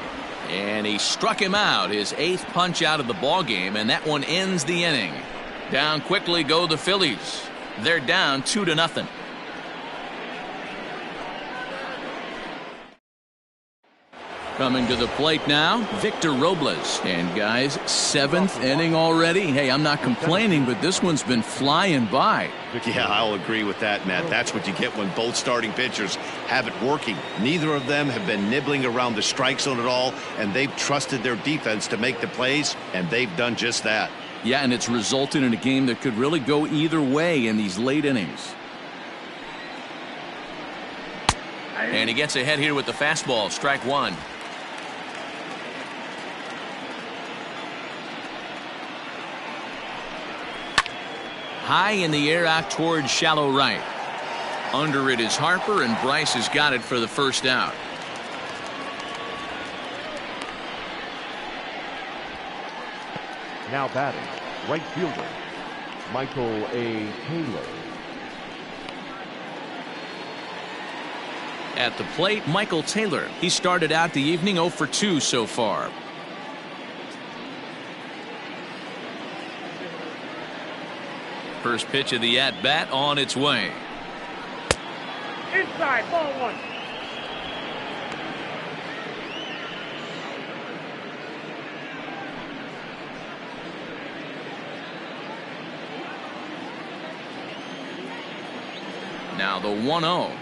And he struck him out, his 8th punch out of the ball game, and that one ends the inning. Down quickly go the Phillies. They're down 2-0. Coming to the plate now, Victor Robles. And guys, 7th inning already. Hey, I'm not complaining, but this one's been flying by. Yeah, I'll agree with that, Matt. That's what you get when both starting pitchers have it working. Neither of them have been nibbling around the strike zone at all, and they've trusted their defense to make the plays, and they've done just that. Yeah, and it's resulted in a game that could really go either way in these late innings. And he gets ahead here with the fastball. Strike 1. High in the air out towards shallow right. Under it is Harper, and Bryce has got it for the first out. Now batting, right fielder, Michael A. Taylor. At the plate, Michael Taylor. He started out the evening 0 for 2 so far. First pitch of the at-bat on its way. Inside, ball one. Now the 1-0.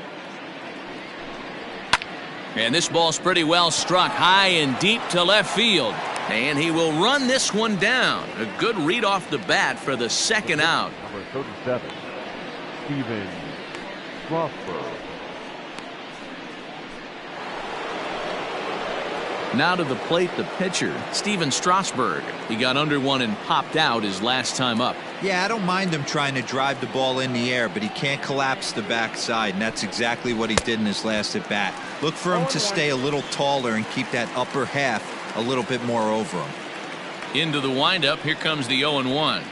And this ball's pretty well struck high and deep to left field. And he will run this one down. A good read off the bat for the second out. Number 37, Steven Strasburg. Now to the plate, the pitcher, Steven Strasburg. He got under one and popped out his last time up. Yeah, I don't mind him trying to drive the ball in the air, but he can't collapse the backside, and that's exactly what he did in his last at bat. Look for him to stay a little taller and keep that upper half a little bit more over him. Into the windup, here comes the 0-1.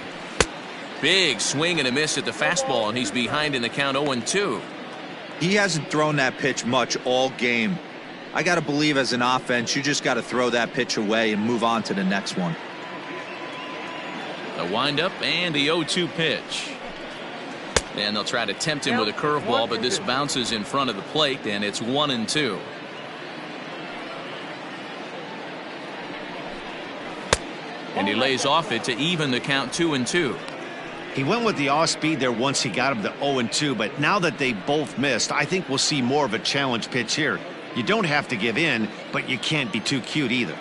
Big swing and a miss at the fastball, and he's behind in the count 0-2. He hasn't thrown that pitch much all game. I got to believe as an offense, you just got to throw that pitch away and move on to the next one. The windup and the 0-2 pitch. And they'll try to tempt him with a curveball, but this bounces in front of the plate, and it's 1-2. And he lays off it to even the count 2-2. He went with the off speed there once he got him to 0-2, but now that they both missed, I think we'll see more of a challenge pitch here. You don't have to give in, but you can't be too cute either.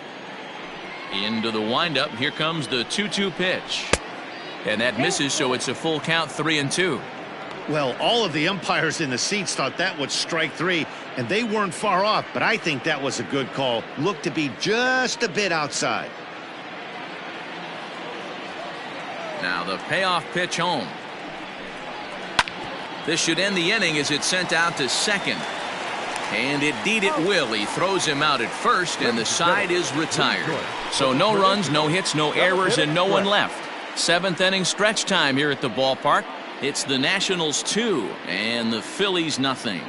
Into the windup, here comes the 2-2 pitch. And that misses, so it's a full count 3-2. Well, all of the umpires in the seats thought that was strike three, and they weren't far off, but I think that was a good call. Looked to be just a bit outside. Now the payoff pitch home. This should end the inning as it's sent out to second. And indeed it will. He throws him out at first, and the side is retired. So no runs, no hits, no errors, and no one left. Seventh inning stretch time here at the ballpark. It's the Nationals 2 and the Phillies nothing.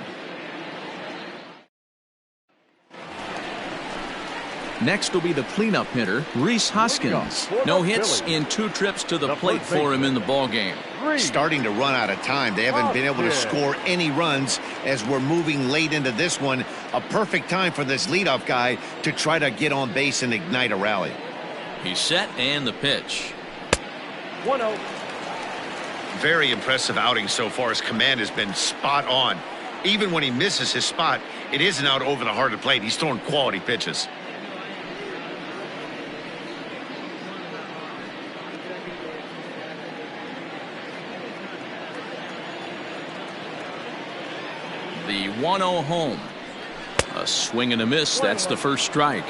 Next will be the cleanup hitter, Rhys Hoskins. No hits in 2 trips to the plate for him in the ballgame. Starting to run out of time. They haven't been able to score any runs as we're moving late into this one. A perfect time for this leadoff guy to try to get on base and ignite a rally. He's set and the pitch. 1-0. Very impressive outing so far. His command has been spot on. Even when he misses his spot, it isn't out over the heart of the plate. He's throwing quality pitches. The 1-0 home. A swing and a miss. That's the first strike.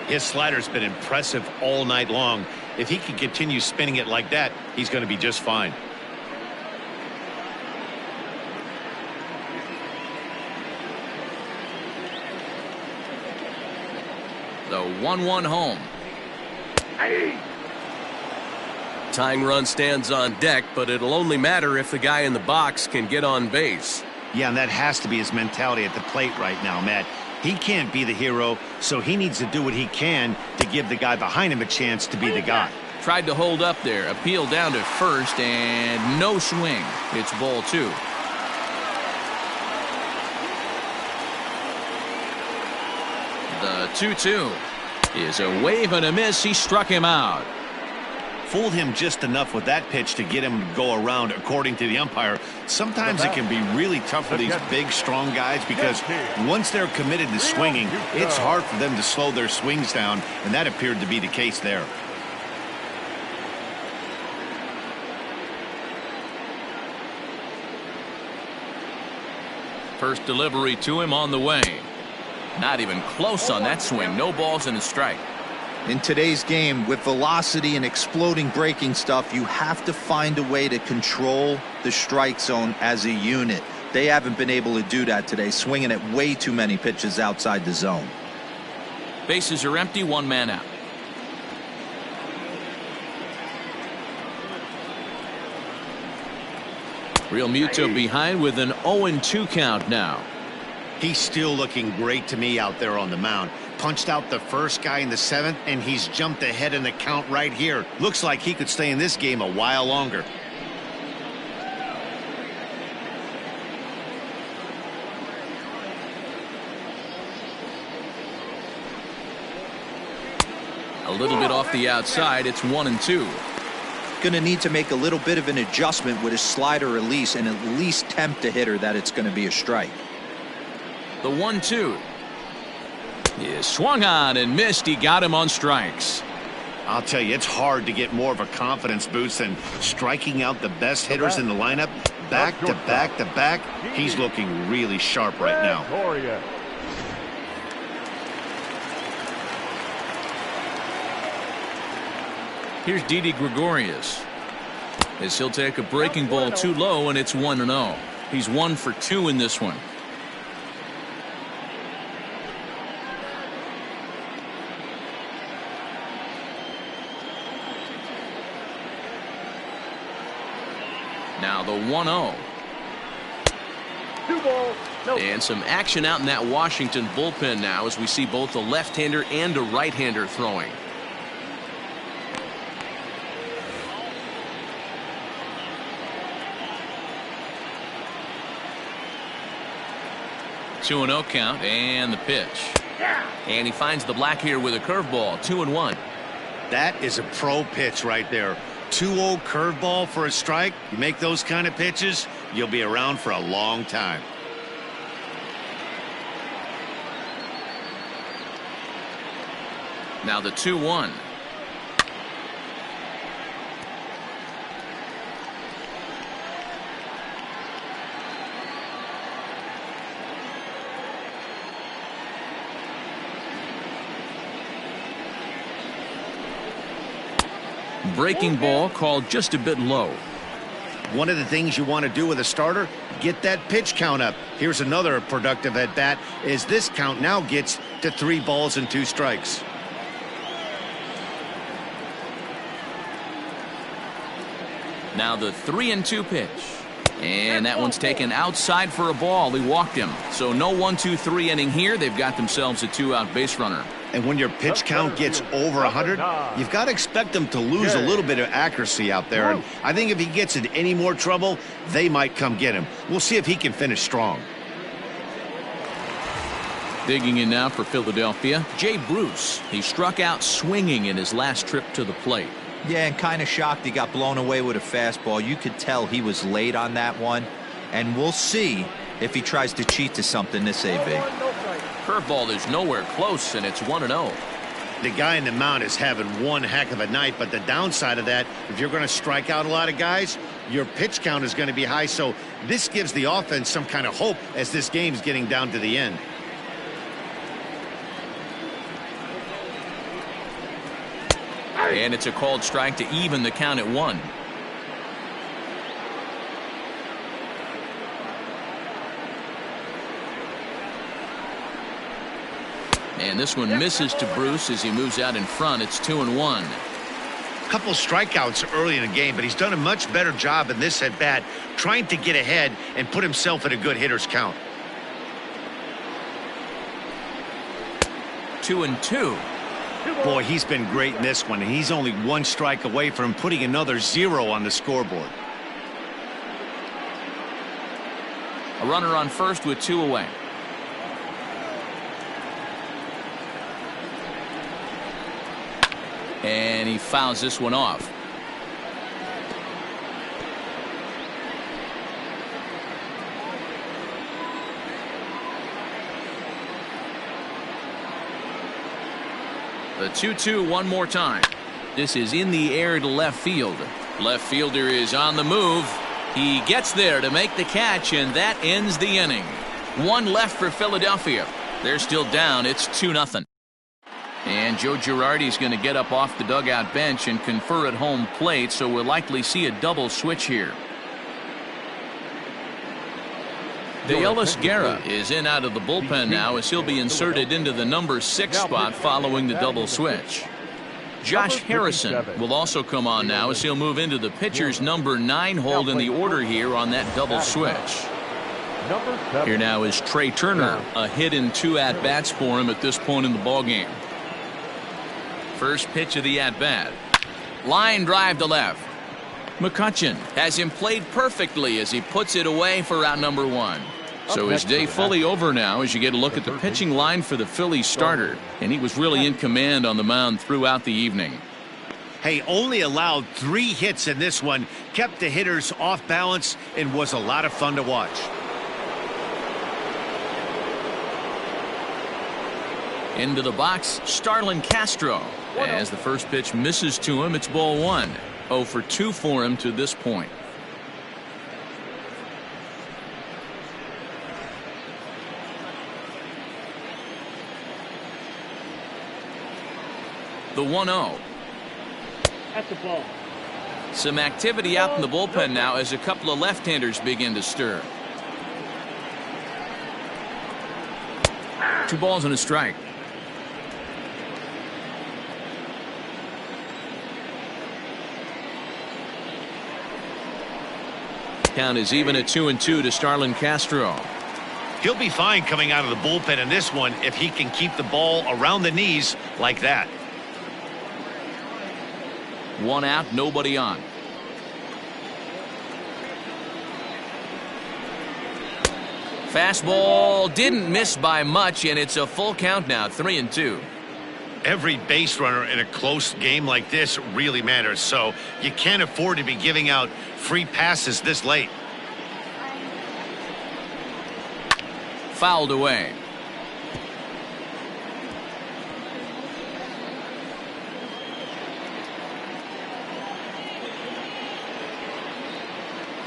His slider's been impressive all night long. If he can continue spinning it like that, he's going to be just fine. The 1-1 home. Tying run stands on deck, but it'll only matter if the guy in the box can get on base. Yeah, and that has to be his mentality at the plate right now, Matt. He can't be the hero, so he needs to do what he can to give the guy behind him a chance to be the guy. Tried to hold up there. Appeal down to first, and no swing. It's ball 2. The 2-2 is a wave and a miss. He struck him out. Fooled him just enough with that pitch to get him to go around, according to the umpire. Sometimes it can be really tough for these big, strong guys because once they're committed to swinging, it's hard for them to slow their swings down, and that appeared to be the case there. First delivery to him on the way. Not even close on that swing. No balls and a strike. In today's game, with velocity and exploding breaking stuff, you have to find a way to control the strike zone as a unit. They haven't been able to do that today, swinging at way too many pitches outside the zone. Bases are empty, 1 man out. Real Muto behind with an 0-2 count now. He's still looking great to me out there on the mound. Punched out the first guy in the 7th, and he's jumped ahead in the count right here. Looks like he could stay in this game a while longer. A little bit off the outside. It's 1-2. Going to need to make a little bit of an adjustment with his slider release and at least tempt the hitter that it's going to be a strike. The 1-2 is swung on and missed. He got him on strikes. I'll tell you, it's hard to get more of a confidence boost than striking out the best hitters in the lineup. Back to back to back. He's looking really sharp right now. Here's Didi Gregorius, as he'll take a breaking ball too low, and it's 1-0. He's 1 for 2 in this one. Now the 1-0. And some action out in that Washington bullpen now as we see both a left-hander and a right-hander throwing. Two 2-0 count and the pitch. And he finds the black here with a curveball. 2-1. That is a pro pitch right there. 2-0 curveball for a strike. You make those kind of pitches, you'll be around for a long time. Now the 2-1. Breaking ball called just a bit low. One of the things you want to do with a starter, get that pitch count up. Here's another productive at bat as this count now gets to 3 balls and 2 strikes. Now the 3-2 pitch. And that one's taken outside for a ball. He walked him. So no 1-2-3 inning here. They've got themselves a 2-out base runner. And when your pitch count gets over 100, you've got to expect them to lose a little bit of accuracy out there. And I think if he gets in any more trouble, they might come get him. We'll see if he can finish strong. Digging in now for Philadelphia, Jay Bruce. He struck out swinging in his last trip to the plate. Yeah, and kind of shocked he got blown away with a fastball. You could tell he was late on that one. And we'll see if he tries to cheat to something this AB. Curveball is nowhere close, and it's 1-0. The guy in the mound is having one heck of a night, but the downside of that, if you're going to strike out a lot of guys, your pitch count is going to be high. So this gives the offense some kind of hope as this game's getting down to the end. And it's a called strike to even the count at 1. And this one misses to Bruce as he moves out in front. It's 2-1. Couple strikeouts early in the game, but he's done a much better job in this at bat trying to get ahead and put himself in a good hitter's count. 2-2. Boy, he's been great in this one, and he's only 1 strike away from putting another 0 on the scoreboard. A runner on first with 2 away. And he fouls this one off. The 2-2 one more time. This is in the air to left field. Left fielder is on the move. He gets there to make the catch, and that ends the inning. 1 left for Philadelphia. They're still down. It's 2-0. And Joe Girardi's going to get up off the dugout bench and confer at home plate, so we'll likely see a double switch here. De Ellis Guerra is in out of the bullpen now as he'll be inserted into the number 6 spot following the double switch. Josh Harrison will also come on now as he'll move into the pitcher's number 9 hold in the order here on that double switch. Number 7. Here now is Trey Turner. A hit and 2 at-bats for him at this point in the ballgame. First pitch of the at-bat. Line drive to left. McCutchen has him played perfectly as he puts it away for out number 1. So his day fully over now as you get a look at the pitching line for the Phillies starter. And he was really in command on the mound throughout the evening. Hey, only allowed 3 hits in this one, kept the hitters off balance, and was a lot of fun to watch. Into the box, Starlin Castro. As the first pitch misses to him, it's ball 1. 0 for 2 for him to this point. The 1-0. That's a ball. Some activity out in the bullpen now as a couple of left-handers begin to stir. 2 balls and a strike. Count is even at 2-2 to Starlin Castro. He'll be fine coming out of the bullpen in this one if he can keep the ball around the knees like that. 1 out, nobody on. Fastball didn't miss by much, and it's a full count now, 3-2. Every base runner in a close game like this really matters, so you can't afford to be giving out free passes this late. Fouled away.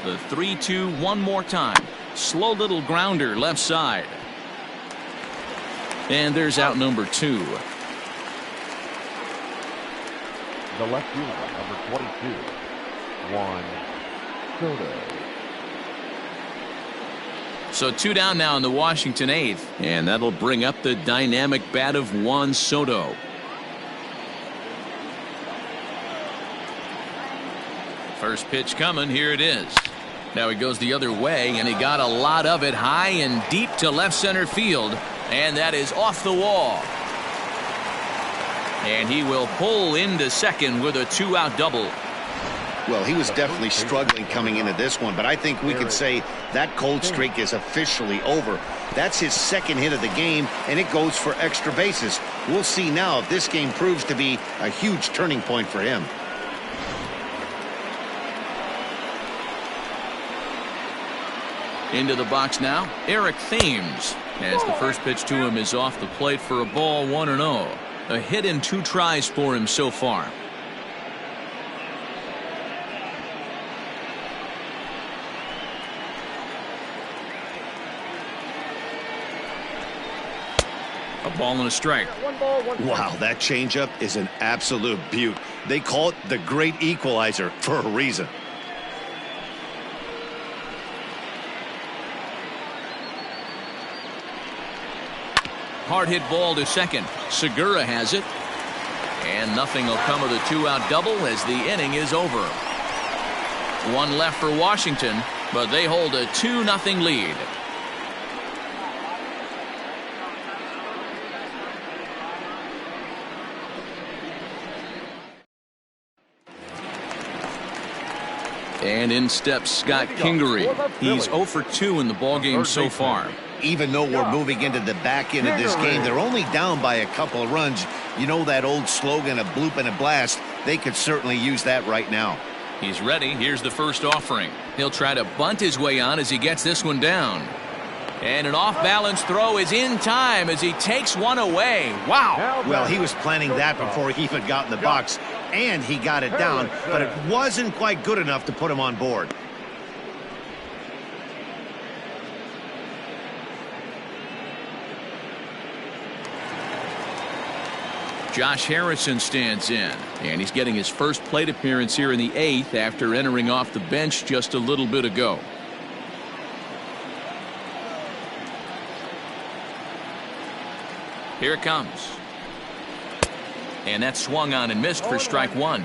The 3-2 one more time. Slow little grounder left side. And there's out number 2. The left fielder, number 22, Juan Soto. So 2 down now in the Washington 8th. And that'll bring up the dynamic bat of Juan Soto. First pitch coming. Here it is. Now he goes the other way, and he got a lot of it high and deep to left center field. And that is off the wall. And he will pull into second with a 2-out double. Well, he was definitely struggling coming into this one, but I think we could say that cold streak is officially over. That's his second hit of the game, and it goes for extra bases. We'll see now if this game proves to be a huge turning point for him. Into the box now, Eric Thames. As the first pitch to him is off the plate for a ball, 1-0. A hit and 2 tries for him so far. A ball and a strike. 1 ball, 1 strike. Wow, that changeup is an absolute beaut. They call it the great equalizer for a reason. Hard hit ball to second. Segura has it. And nothing will come of the 2-out double as the inning is over. 1 left for Washington, but they hold a 2-0 lead. And in steps Scott Kingery. He's 0 for 2 in the ballgame so far. Even though we're moving into the back end of this game, they're only down by a couple of runs. You know that old slogan, a bloop and a blast. They could certainly use that right now. He's ready. Here's the first offering. He'll try to bunt his way on as he gets this one down. And an off-balance throw is in time as he takes one away. Wow. Well, he was planning that before he even got in the box, and he got it down, but it wasn't quite good enough to put him on board. Josh Harrison stands in, and he's getting his first plate appearance here in the 8th after entering off the bench just a little bit ago. Here it comes. And that swung on and missed for strike 1.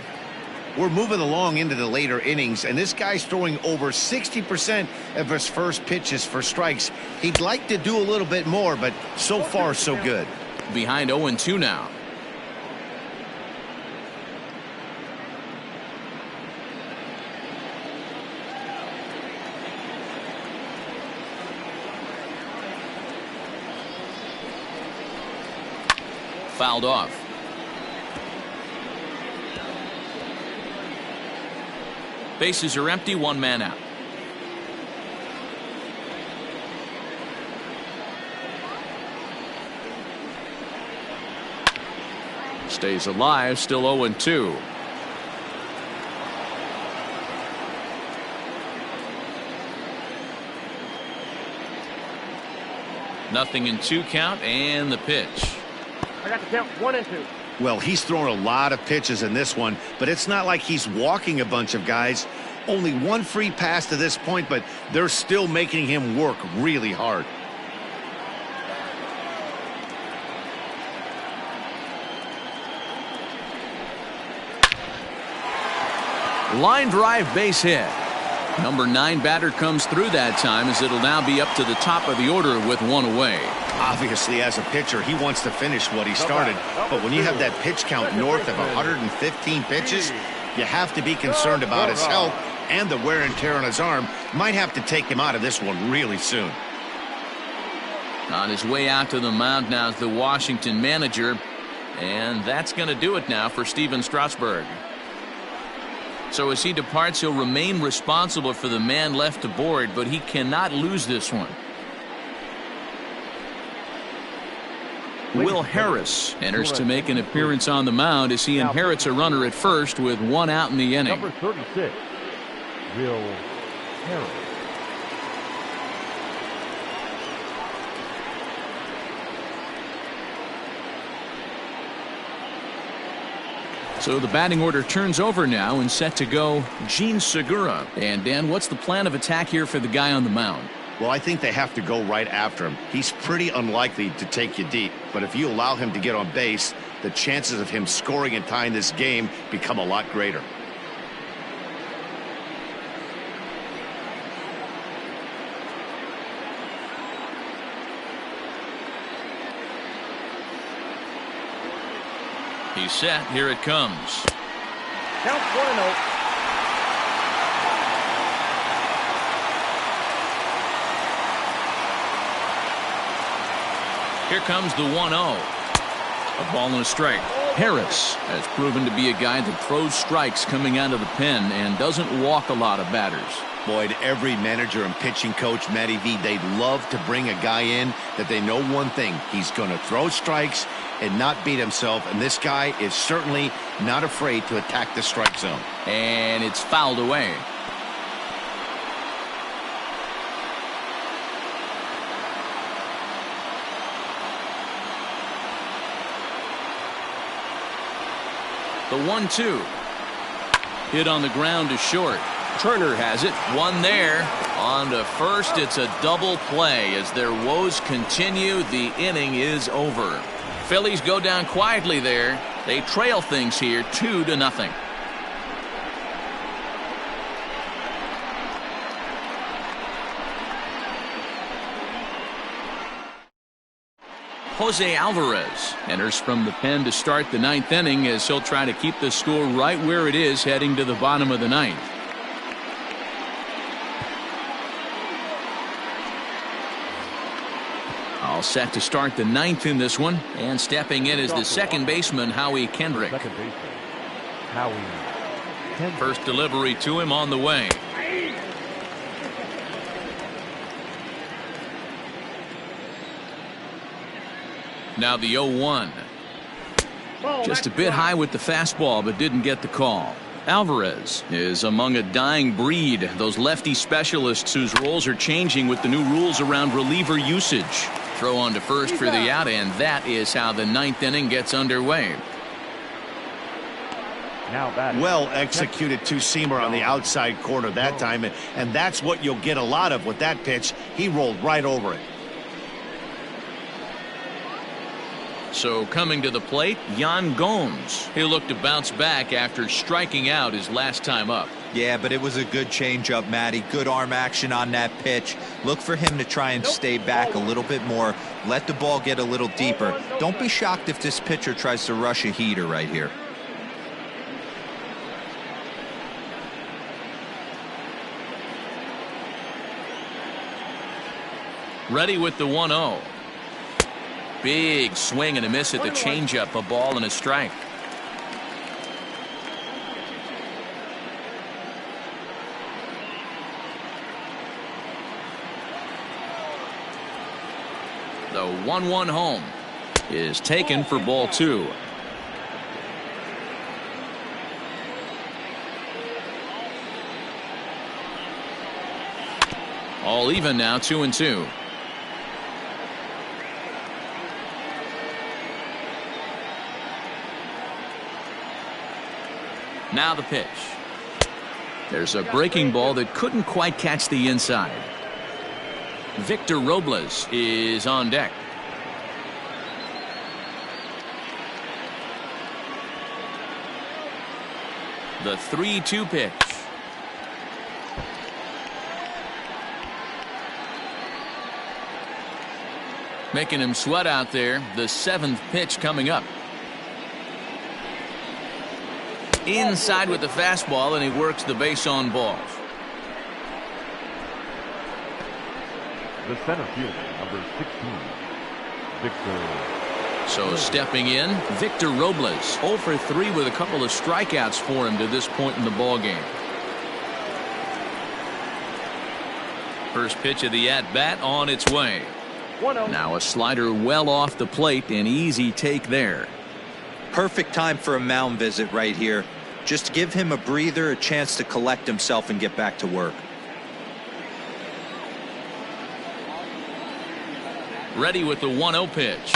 We're moving along into the later innings, and this guy's throwing over 60% of his first pitches for strikes. He'd like to do a little bit more, but so far, so good. Behind 0-2 now. Fouled off. Bases are empty, one man out. Stays alive, still 0-2. Nothing in 2 count, and the pitch. I got the count 1-2. Well, he's thrown a lot of pitches in this one, but it's not like he's walking a bunch of guys. Only one free pass to this point, but they're still making him work really hard. Line drive, base hit. Number 9 batter comes through that time, as it'll now be up to the top of the order with 1 away. Obviously, as a pitcher, he wants to finish what he started. But when you have that pitch count north of 115 pitches, you have to be concerned about his health, and the wear and tear on his arm might have to take him out of this one really soon. On his way out to the mound now is the Washington manager, and that's going to do it now for Steven Strasburg. So as he departs, he'll remain responsible for the man left aboard, but he cannot lose this one. Will Harris enters to make an appearance on the mound as he inherits a runner at first with 1 out in the inning. Number 36, Will Harris. So the batting order turns over now, and set to go Gene Segura. And Dan, what's the plan of attack here for the guy on the mound? Well, I think they have to go right after him. He's pretty unlikely to take you deep, but if you allow him to get on base, the chances of him scoring and tying this game become a lot greater. He's set. Here it comes. Count 1-0. Here comes the 1-0. A ball and a strike. Harris has proven to be a guy that throws strikes coming out of the pen and doesn't walk a lot of batters. Boyd, every manager and pitching coach, Matty V, they'd love to bring a guy in that they know one thing. He's going to throw strikes and not beat himself, and this guy is certainly not afraid to attack the strike zone. And it's fouled away. The 1-2. Hit on the ground to short. Turner has it. One there. On to first. It's a double play. As their woes continue, the inning is over. Phillies go down quietly there. They trail things here 2-0. Jose Alvarez enters from the pen to start the 9th inning, as he'll try to keep the score right where it is heading to the bottom of the 9th. All set to start the 9th in this one, and stepping in is the second baseman, Howie Kendrick. Second baseman, Howie Kendrick. First delivery to him on the way. Now the 0-1. Just a bit high with the fastball, but didn't get the call. Alvarez is among a dying breed, those lefty specialists whose roles are changing with the new rules around reliever usage. Throw on to first for the out, and that is how the 9th inning gets underway. Now batting. Well executed two-seamer on the outside corner that time, and that's what you'll get a lot of with that pitch. He rolled right over it. So coming to the plate, Yan Gomes. He'll look to bounce back after striking out his last time up. Yeah, but it was a good changeup, Matty. Good arm action on that pitch. Look for him to try and stay back a little bit more. Let the ball get a little deeper. Don't be shocked if this pitcher tries to rush a heater right here. Ready with the 1-0. Big swing and a miss at the changeup. A ball and a strike. The 1-1 home is taken for ball 2. All even now, 2-2. Now the pitch. There's a breaking ball that couldn't quite catch the inside. Victor Robles is on deck. The 3-2 pitch. Making him sweat out there. The 7th pitch coming up. Inside with the fastball, and he works the base on balls. The center fielder, number 16, Victor. So stepping in, Victor Robles, 0 for 3 with a couple of strikeouts for him to this point in the ball game. First pitch of the at-bat on its way. Now a slider well off the plate, an easy take there. Perfect time for a mound visit right here. Just give him a breather, a chance to collect himself and get back to work. Ready with the 1-0 pitch.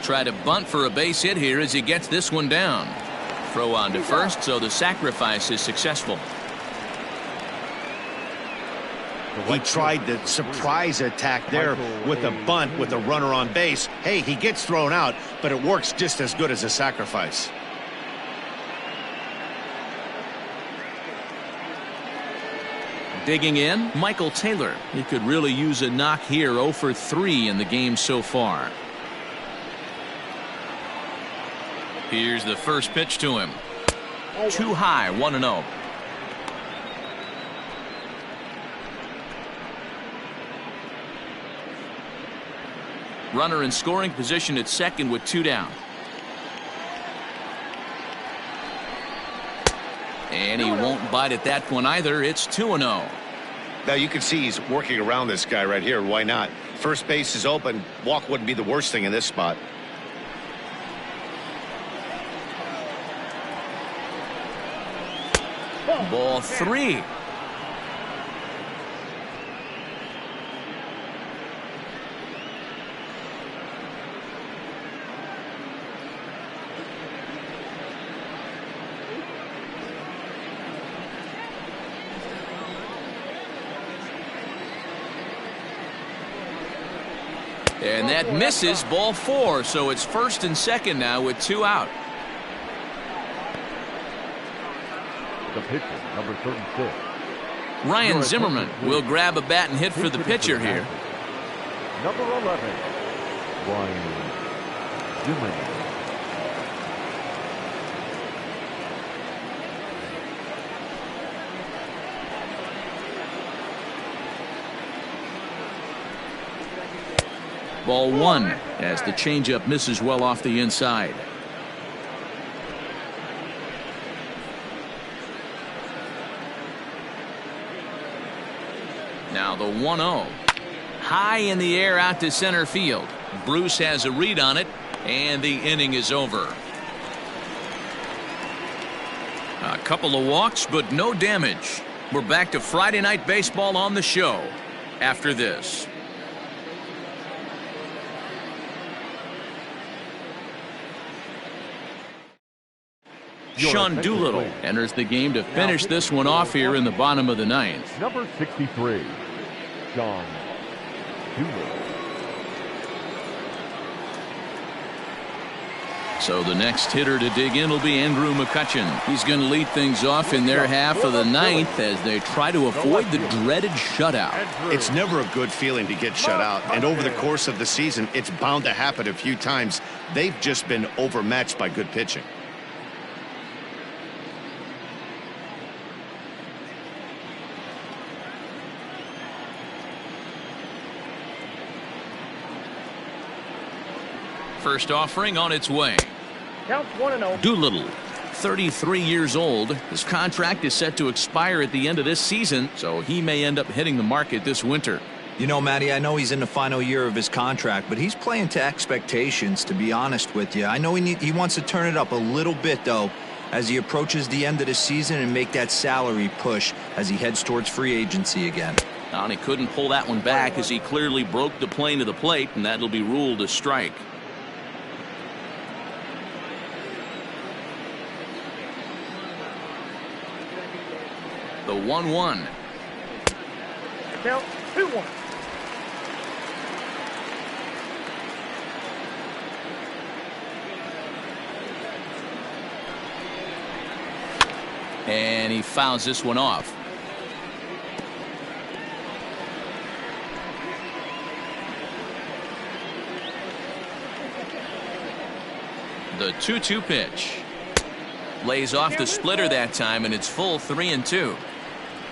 Try to bunt for a base hit here as he gets this one down. Throw on to first, so the sacrifice is successful. He tried the surprise attack there with a bunt with a runner on base. Hey, he gets thrown out, but it works just as good as a sacrifice. Digging in, Michael Taylor. He could really use a knock here. 0 for 3 in the game so far. Here's the first pitch to him. Too high, 1-0. Runner in scoring position at second with 2 down. And he won't bite at that one either. It's 2-0. Now you can see he's working around this guy right here. Why not? First base is open. Walk wouldn't be the worst thing in this spot. Ball 3. And that misses. Ball 4. So it's first and second now with 2 out. The pitcher, number 36. Ryan Zimmerman will grab a bat and hit for the pitcher here. Number 11, Ryan Zimmerman. Ball 1 as the changeup misses well off the inside. Now the 1-0. High in the air out to center field. Bruce has a read on it, and the inning is over. A couple of walks, but no damage. We're back to Friday Night Baseball on the show after this. Sean Doolittle enters the game to finish this one off here in the bottom of the ninth. Number 63, Sean Doolittle. So the next hitter to dig in will be Andrew McCutchen. He's going to lead things off in their half of the ninth as they try to avoid the dreaded shutout. It's never a good feeling to get shut out, and over the course of the season, it's bound to happen a few times. They've just been overmatched by good pitching. First offering on its way. Counts 1-0. Doolittle, 33 years old. His contract is set to expire at the end of this season, so he may end up hitting the market this winter. You know, Matty, I know he's in the final year of his contract, but he's playing to expectations, to be honest with you. I know he wants to turn it up a little bit, though, as he approaches the end of the season and make that salary push as he heads towards free agency again. And he couldn't pull that one back as he clearly broke the plane to the plate, and that'll be ruled a strike. The 1-1. Count 2-1. And he fouls this one off. The 2-2 pitch. Lays off the splitter that time, and it's full 3-2.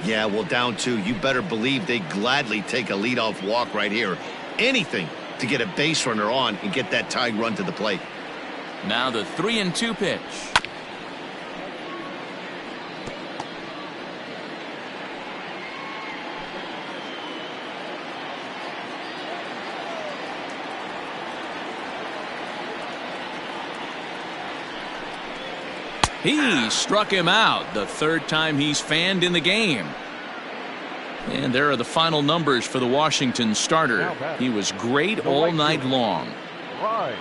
Yeah, well, down 2. You better believe they gladly take a leadoff walk right here. Anything to get a base runner on and get that tying run to the plate. Now the 3-2 pitch. He struck him out, the third time he's fanned in the game. And there are the final numbers for the Washington starter. He was great all night long.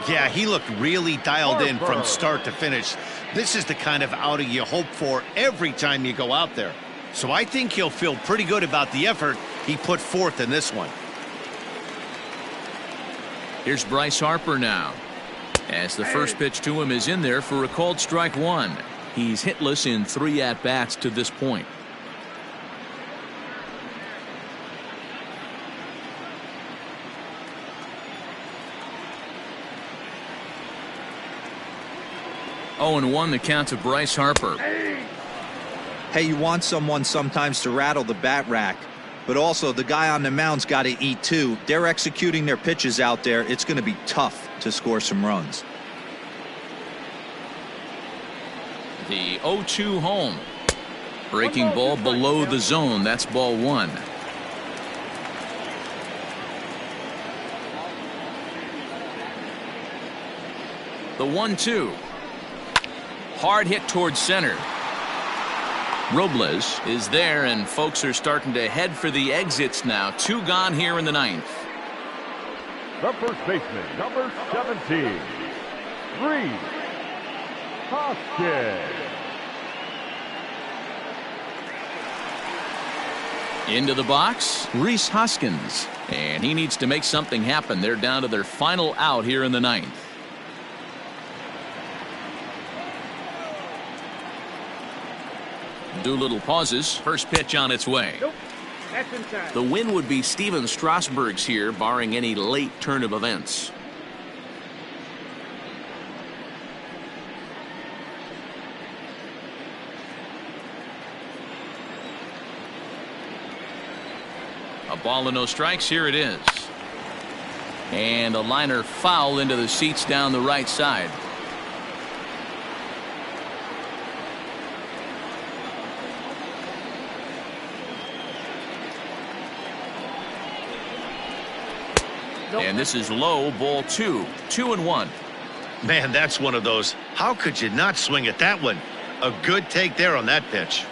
Yeah, he looked really dialed in from start to finish. This is the kind of outing you hope for every time you go out there. So I think he'll feel pretty good about the effort he put forth in this one. Here's Bryce Harper now, as the first pitch to him is in there for a called strike one. He's hitless in 3 at-bats to this point. Oh, and 1 the count to Bryce Harper. Hey, you want someone sometimes to rattle the bat rack, but also the guy on the mound's got to eat too. They're executing their pitches out there. It's going to be tough to score some runs. The 0-2 home. Breaking ball below the zone. That's ball 1. The 1-2. Hard hit towards center. Robles is there, and folks are starting to head for the exits now. 2 gone here in the ninth. The first baseman, number 17, Reese Hoskins. Into the box, Reese Hoskins. And he needs to make something happen. They're down to their final out here in the ninth. Doolittle pauses. First pitch on its way. Nope. That's inside. The win would be Steven Strasburg's here, barring any late turn of events. A ball and no strikes. Here it is. And a liner foul into the seats down the right side. And this is low, ball 2. 2-1. Man, that's one of those. How could you not swing at that one? A good take there on that pitch.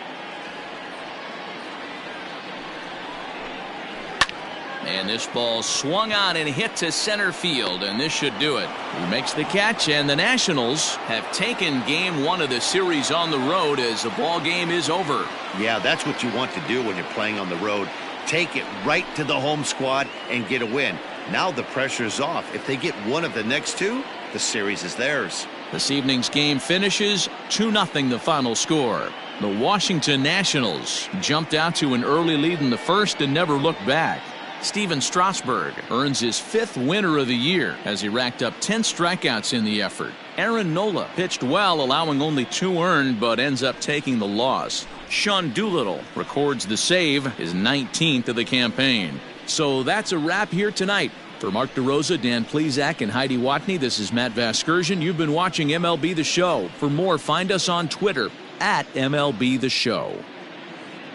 And this ball swung on and hit to center field, and this should do it. He makes the catch, and the Nationals have taken game 1 of the series on the road as the ball game is over. Yeah, that's what you want to do when you're playing on the road. Take it right to the home squad and get a win. Now the pressure's off. If they get one of the next 2, the series is theirs. This evening's game finishes 2-0 the final score. The Washington Nationals jumped out to an early lead in the first and never looked back. Steven Strasburg earns his 5th winner of the year as he racked up 10 strikeouts in the effort. Aaron Nola pitched well, allowing only 2 earned, but ends up taking the loss. Sean Doolittle records the save, his 19th of the campaign. So that's a wrap here tonight. For Mark DeRosa, Dan Plesac, and Heidi Watney, this is Matt Vasgersian. You've been watching MLB The Show. For more, find us on Twitter at MLB The Show.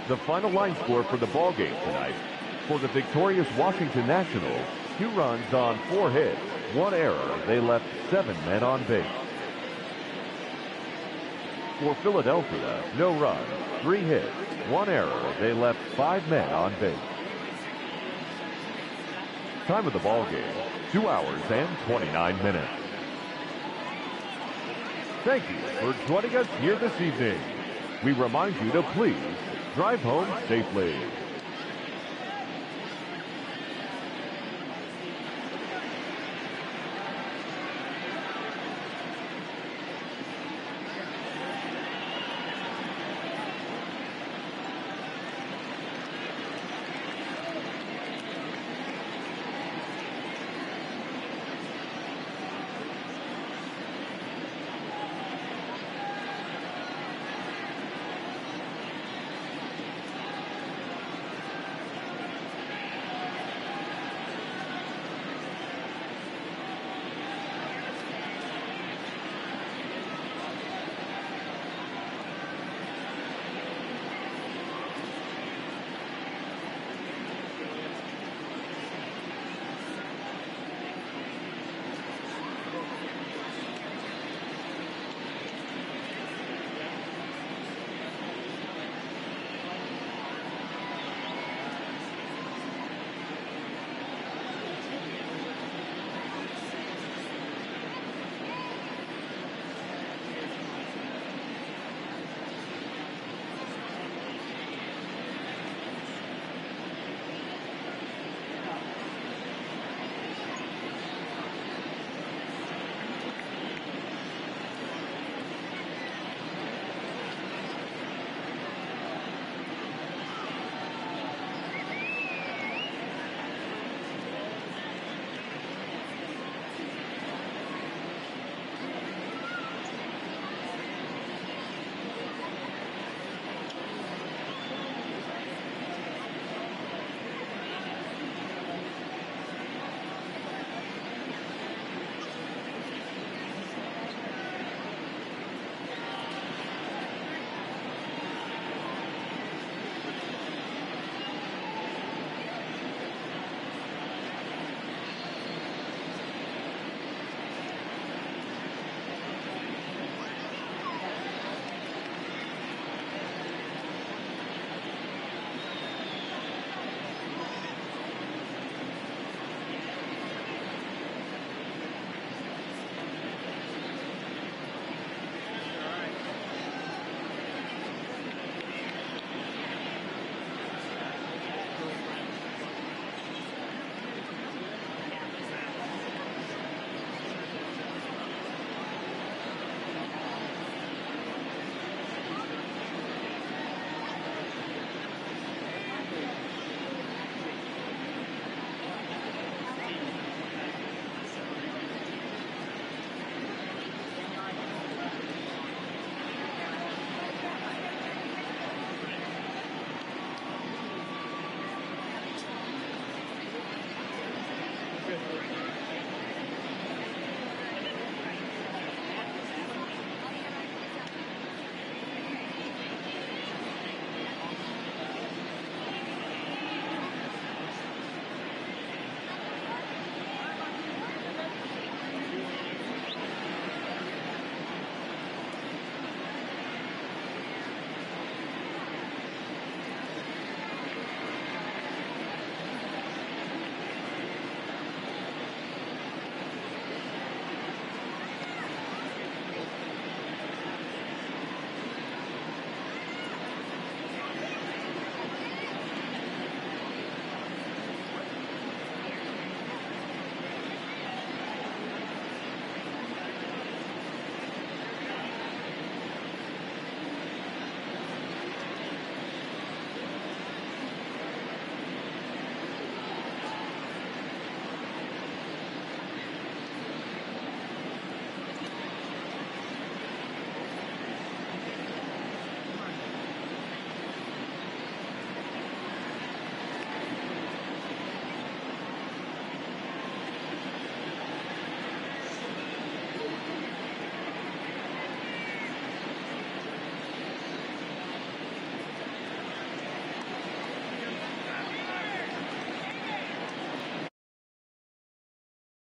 The final line score for the ball game tonight. For the victorious Washington Nationals, 2 runs on 4 hits, 1 error. They left 7 men on base. For Philadelphia, no runs, 3 hits, 1 error. They left 5 men on base. Time of the ball game, 2 hours and 29 minutes. Thank you for joining us here this evening. We remind you to please drive home safely.